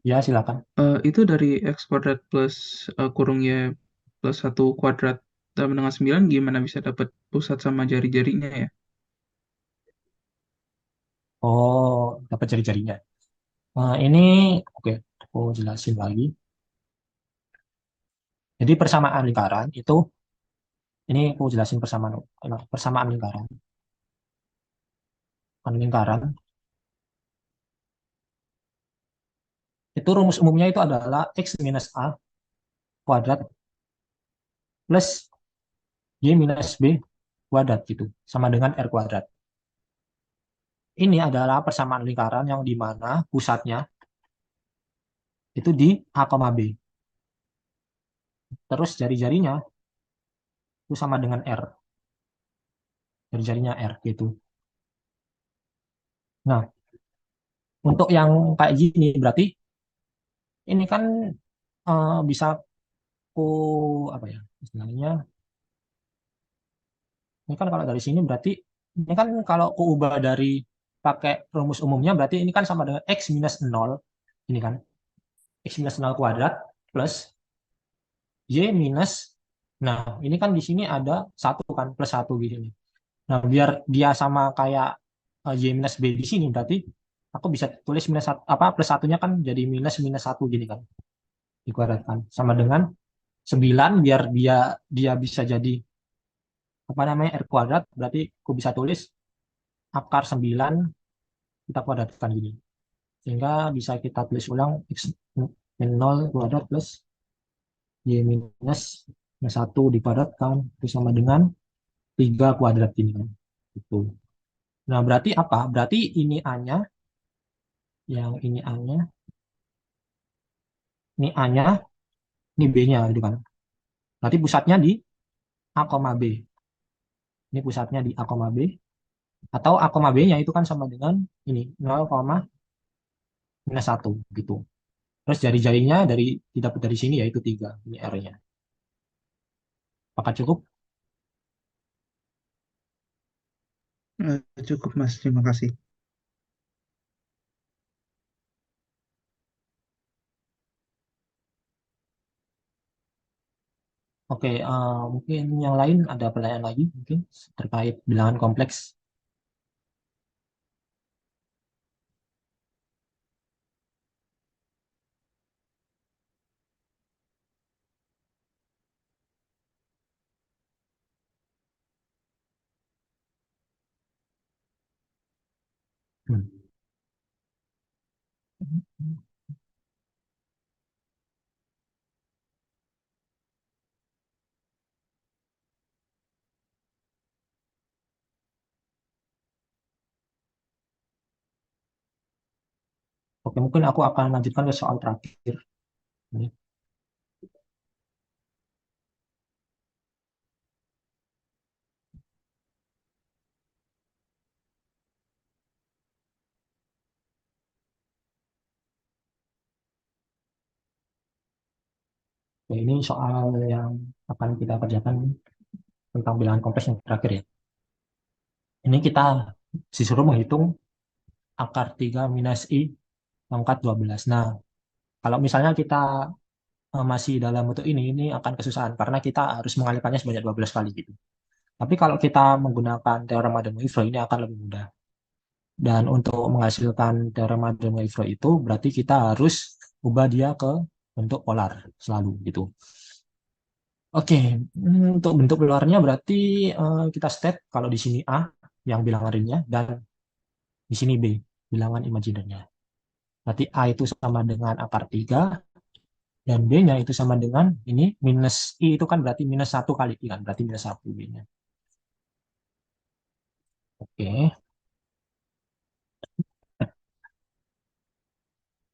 ya silakan. itu dari X kuadrat plus kurung Y plus 1 kuadrat sama dengan 9 gimana bisa dapat pusat sama jari-jarinya ya? Oh, dapat jari-jarinya. Ini oke, aku jelasin lagi. Jadi persamaan lingkaran itu, ini aku jelasin persamaan lingkaran. Lingkaran itu rumus umumnya itu adalah X minus A kuadrat plus Y minus B kuadrat gitu, sama dengan R kuadrat. Ini adalah persamaan lingkaran yang di mana pusatnya itu di A, B. Terus jari-jarinya itu sama dengan R. Jari-jarinya R gitu. Nah, untuk yang kayak gini berarti ini kan bisa ku apa ya istilahnya? Ini kan kalau dari sini berarti ini kan kalau ku ubah dari pakai rumus umumnya berarti ini kan sama dengan X minus 0. Ini kan X minus 0 kuadrat plus Y minus, nah ini kan di sini ada satu kan plus satu di sini. Nah biar dia sama kayak Y minus B di sini berarti aku bisa tulis minus satu, apa plus satunya kan jadi minus minus satu gini kan dikuadratkan sama dengan 9 biar dia dia bisa jadi apa namanya R kuadrat berarti aku bisa tulis akar 9 kita kuadratkan gini sehingga bisa kita tulis ulang X min 0 kuadrat plus Y minus 1 dikuadratkan itu sama dengan 3 kuadrat ini kan. Gitu. Nah, berarti apa? Berarti ini A-nya, yang ini A-nya, ini B-nya gitu kan. Berarti pusatnya di A, B. Ini pusatnya di A, B. Atau A, B-nya itu kan sama dengan ini 0, minus 1 gitu. Terus jari-jarinya didapat dari sini yaitu 3. Ini R-nya. Apakah cukup? Cukup Mas, terima kasih. Oke, mungkin yang lain ada pertanyaan lagi mungkin terkait bilangan kompleks. Hmm. Oke, mungkin aku akan lanjutkan ke soal terakhir. Ini. Oke, ini soal yang akan kita kerjakan tentang bilangan kompleks yang terakhir ya. Ini kita disuruh menghitung akar 3 minus I pangkat 12. Nah, kalau misalnya kita masih dalam bentuk ini akan kesusahan karena kita harus mengalihkannya sebanyak 12 kali gitu. Tapi kalau kita menggunakan teorema de Moivre ini akan lebih mudah. Dan untuk menghasilkan teorema de Moivre itu berarti kita harus ubah dia ke bentuk polar selalu gitu. Oke, untuk bentuk polarnya berarti kita state kalau di sini A yang bilangan realnya dan di sini B bilangan imajinernya. Berarti A itu sama dengan akar 3 dan B-nya itu sama dengan ini minus I itu kan berarti minus 1 kali I kan, berarti minus 1 B-nya. Oke,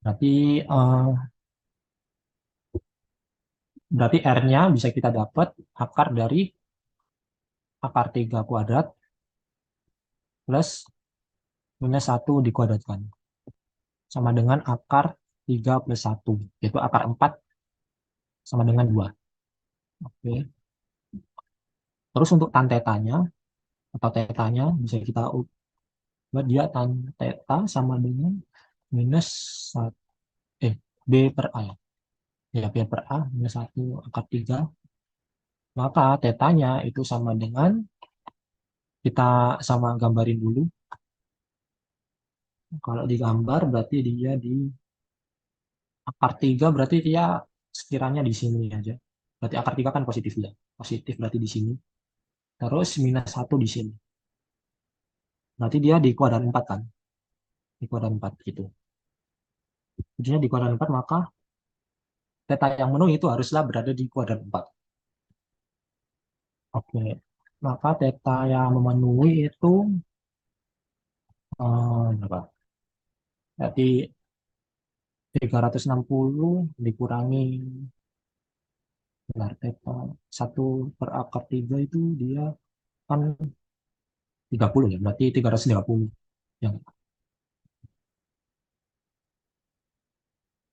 berarti berarti R-nya bisa kita dapat akar dari akar 3 kuadrat plus minus 1 dikuadratkan. Sama dengan akar 3 plus 1, yaitu akar 4 sama dengan 2. Oke. Terus untuk tan tetanya atau tetanya bisa kita buat dia tan teta sama dengan minus 1, B per A ya. Ya, B per A minus 1 akar 3. Maka tetanya itu sama dengan, kita sama gambarin dulu. Kalau digambar berarti dia di akar 3 berarti dia sekiranya di sini aja. Berarti akar 3 kan positif ya. Positif berarti di sini. Terus minus 1 di sini. Berarti dia di kuadran 4 kan. Di kuadran 4 gitu. Jadinya di kuadran 4 maka theta yang menuh itu haruslah berada di kuadran 4. Oke. Maka theta yang memenuhi itu berapa? Berarti 360 dikurangi benar theta 1 per akar 3 itu dia kan 30 ya. Berarti 330 yang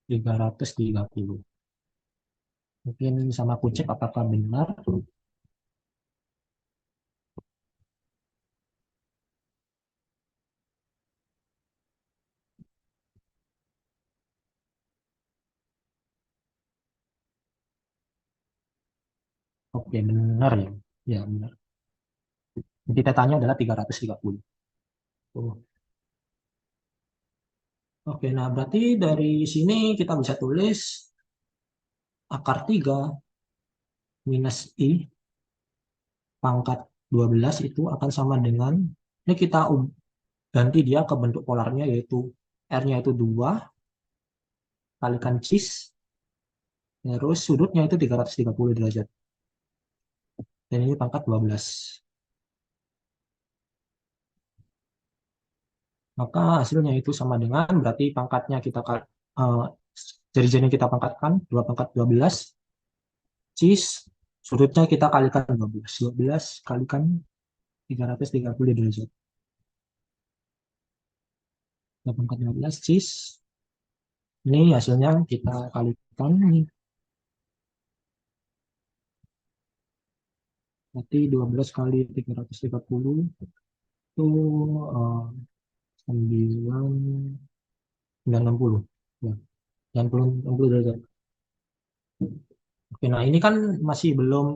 330. Mungkin sama aku cek apakah benar. Oke, benar ya. Ya, benar. Jadi tetanya adalah 330. Oh. Oke, nah berarti dari sini kita bisa tulis akar 3 minus I pangkat 12 itu akan sama dengan, ini kita ganti dia ke bentuk polarnya yaitu R-nya itu 2 kalikan cis, terus sudutnya itu 330 derajat. Dan ini pangkat 12. Maka hasilnya itu sama dengan, berarti pangkatnya kita jari-jarinya kita pangkatkan 2 pangkat 12 cis, sudutnya kita kalikan 12. 12 kalikan 330 derajat. 2 pangkat 12 cis. Ini hasilnya kita kalikan ini. Berarti 12 kali 330 itu 960. Ya, 60 derajat. Oke, nah ini kan masih belum,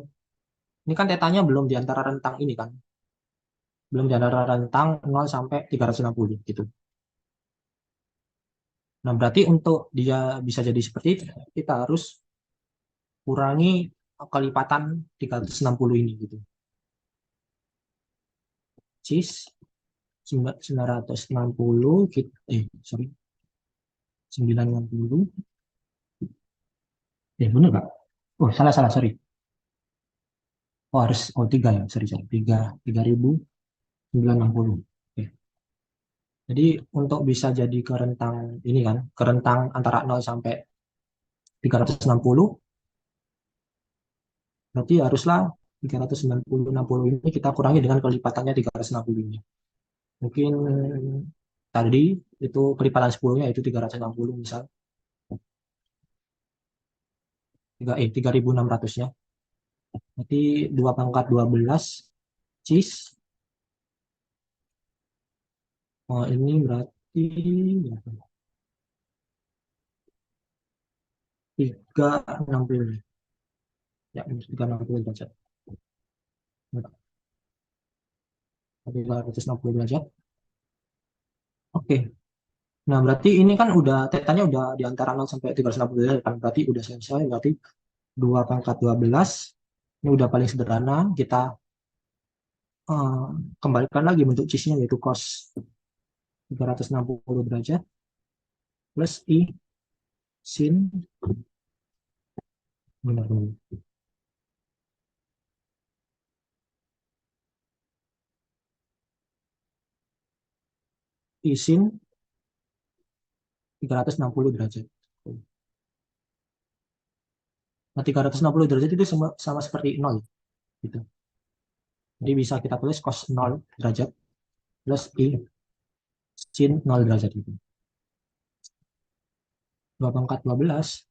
ini kan tetanya belum di antara rentang ini kan. Belum di antara rentang 0 sampai 360 gitu. Nah, berarti untuk dia bisa jadi seperti itu, kita harus kurangi kelipatan 360 ini gitu. Cis 960 sorry. 960. Bener Kak? Oh, salah sorry. Oh, harus 3 ya, sorry 3 3960. Oke. Jadi untuk bisa jadi ke rentang ini kan, ke rentang antara 0 sampai 360, berarti haruslah 390, 60 ini kita kurangi dengan kelipatannya 360 ini. Mungkin tadi itu kelipatan 10-nya itu 360 misal. 3.600-nya. Berarti 2 pangkat 12 cis. Oh, ini berarti 360. Ya, 360 derajat. 360 derajat. Oke. Nah, berarti ini kan udah tetanya udah di antara 0 sampai 360 derajat kan. Berarti udah selesai. Berarti 2 pangkat 12. Ini udah paling sederhana. Kita eh, kembalikan lagi bentuk cisnya yaitu cos 360 derajat plus I sin benar benar. I sin 360 derajat. Nah, 360 derajat itu sama seperti 0 gitu. Jadi bisa kita tulis cos 0 derajat plus I sin 0 derajat itu. 2 pangkat 12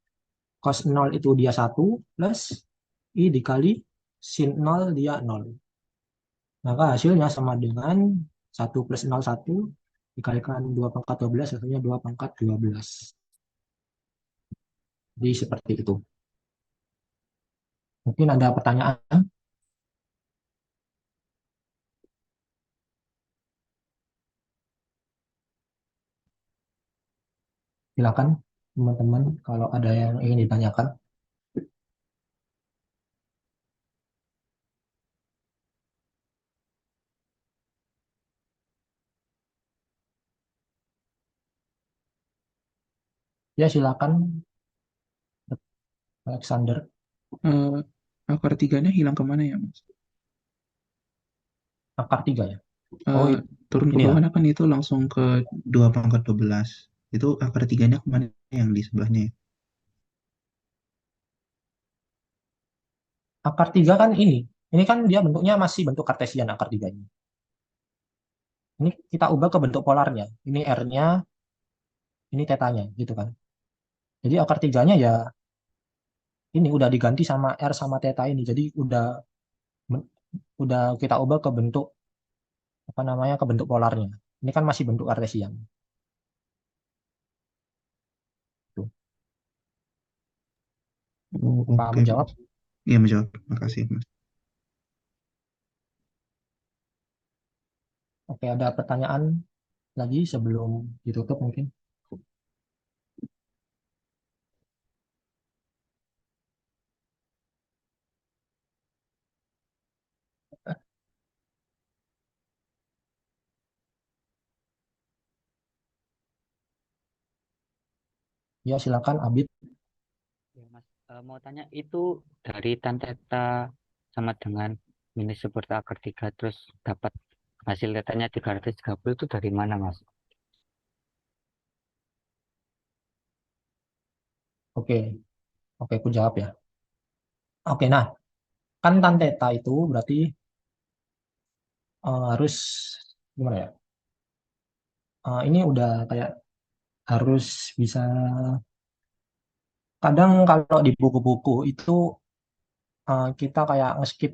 cos 0 itu dia 1 plus I dikali sin 0 dia 0. Maka hasilnya sama dengan 1 plus 0 1 dikalikan 2 pangkat 12 hasilnya 2 pangkat 12. Jadi seperti itu. Mungkin ada pertanyaan? Silakan teman-teman kalau ada yang ingin ditanyakan. Ya silakan Alexander. Eh, akar tiganya hilang kemana ya, Mas? Akar 3 ya. Oh, Turun ke ini ya. bawah kan itu langsung ke 2 pangkat 12. Itu akar tiganya kemana yang di sebelahnya ya? Akar 3 kan ini. Ini kan dia bentuknya masih bentuk kartesian akar 3 ini. Ini kita ubah ke bentuk polarnya. Ini R-nya, ini tetanya gitu kan. Jadi akar 3-nya ya ini udah diganti sama R sama theta ini. Jadi udah kita ubah ke bentuk apa namanya ke bentuk polarnya. Ini kan masih bentuk kartesian. Tuh. Oh, Apa oke, menjawab? Mas. Iya, menjawab. Makasih, Mas. Oke, ada pertanyaan lagi sebelum ditutup mungkin? Ya silakan Abid. Ya, Mas, mau tanya itu dari tan theta sama dengan minus seperti akar 3 terus dapat hasil tetanya 330 itu dari mana, Mas? Oke, oke aku jawab ya. Oke, nah kan tan theta itu berarti harus gimana ya? Ini udah kayak harus bisa kadang kalau di buku-buku itu kita kayak nge-skip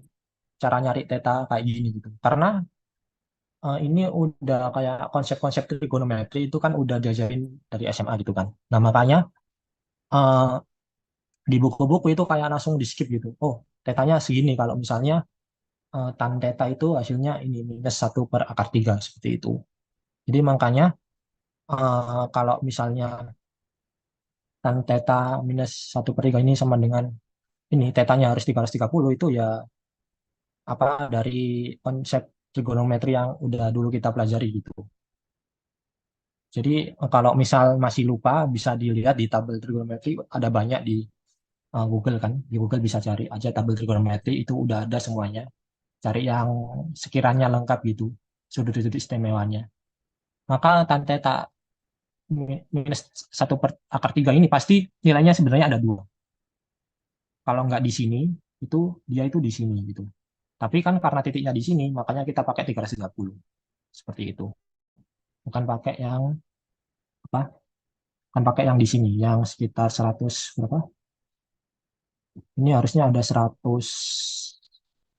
cara nyari theta kayak gini gitu. Karena ini udah kayak konsep-konsep trigonometri itu kan udah diajarin dari SMA gitu kan. Nah, makanya eh, di buku-buku itu kayak langsung di skip gitu. Oh, tetanya segini kalau misalnya tan theta itu hasilnya ini minus 1/akar 3 seperti itu. Jadi makanya kalau misalnya tan theta minus 1/3 ini sama dengan ini tetanya harus 330 itu ya apa dari konsep trigonometri yang udah dulu kita pelajari gitu. Jadi kalau misal masih lupa bisa dilihat di tabel trigonometri ada banyak di Google kan. Di Google bisa cari aja tabel trigonometri itu udah ada semuanya. Cari yang sekiranya lengkap gitu sudut-sudut istimewanya. maka tan theta minus 1/akar 3 ini pasti nilainya sebenarnya ada 2. Kalau nggak di sini, itu dia itu di sini gitu. Tapi kan karena titiknya di sini, makanya kita pakai 330. Seperti itu. Bukan pakai yang apa? Bukan pakai yang di sini, yang sekitar 100 berapa? Ini harusnya ada 100,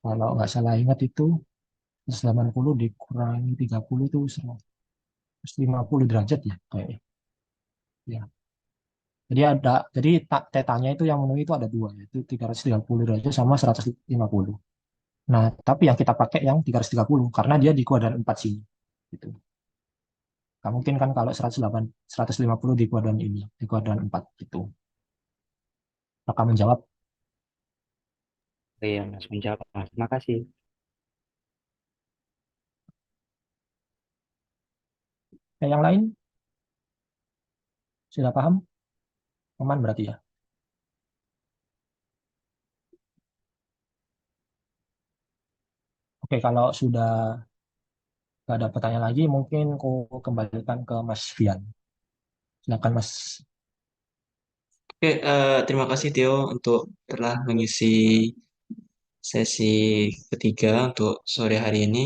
kalau nggak salah ingat itu 180 dikurangi 30 itu 150 derajat ya kayaknya. Ya. Jadi tetanya itu yang memenuhi itu ada 2, yaitu 330 derajat sama 150. Nah, tapi yang kita pakai yang 330 karena dia di kuadran 4 sini. Gitu. Nggak mungkin kan kalau 108, 150 di kuadran ini, di kuadran 4 gitu. Maka menjawab. Iya, Mas menjawab, Mas. Makasih. Yang lain sudah paham? Aman berarti ya. Oke, kalau sudah nggak ada pertanyaan lagi, mungkin aku kembalikan ke Mas Fian. Silakan Mas. Oke, terima kasih Tio untuk telah mengisi sesi ketiga untuk sore hari ini.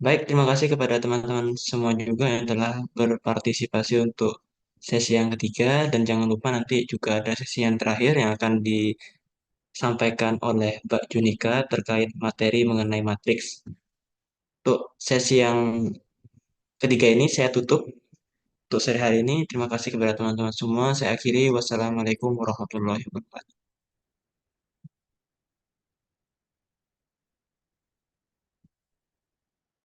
Baik, terima kasih kepada teman-teman semua juga yang telah berpartisipasi untuk sesi yang ketiga dan jangan lupa nanti juga ada sesi yang terakhir yang akan disampaikan oleh Mbak Junika terkait materi mengenai matriks. Untuk sesi yang ketiga ini saya tutup untuk sore hari ini. Terima kasih kepada teman-teman semua. Saya akhiri. Wassalamualaikum warahmatullahi wabarakatuh.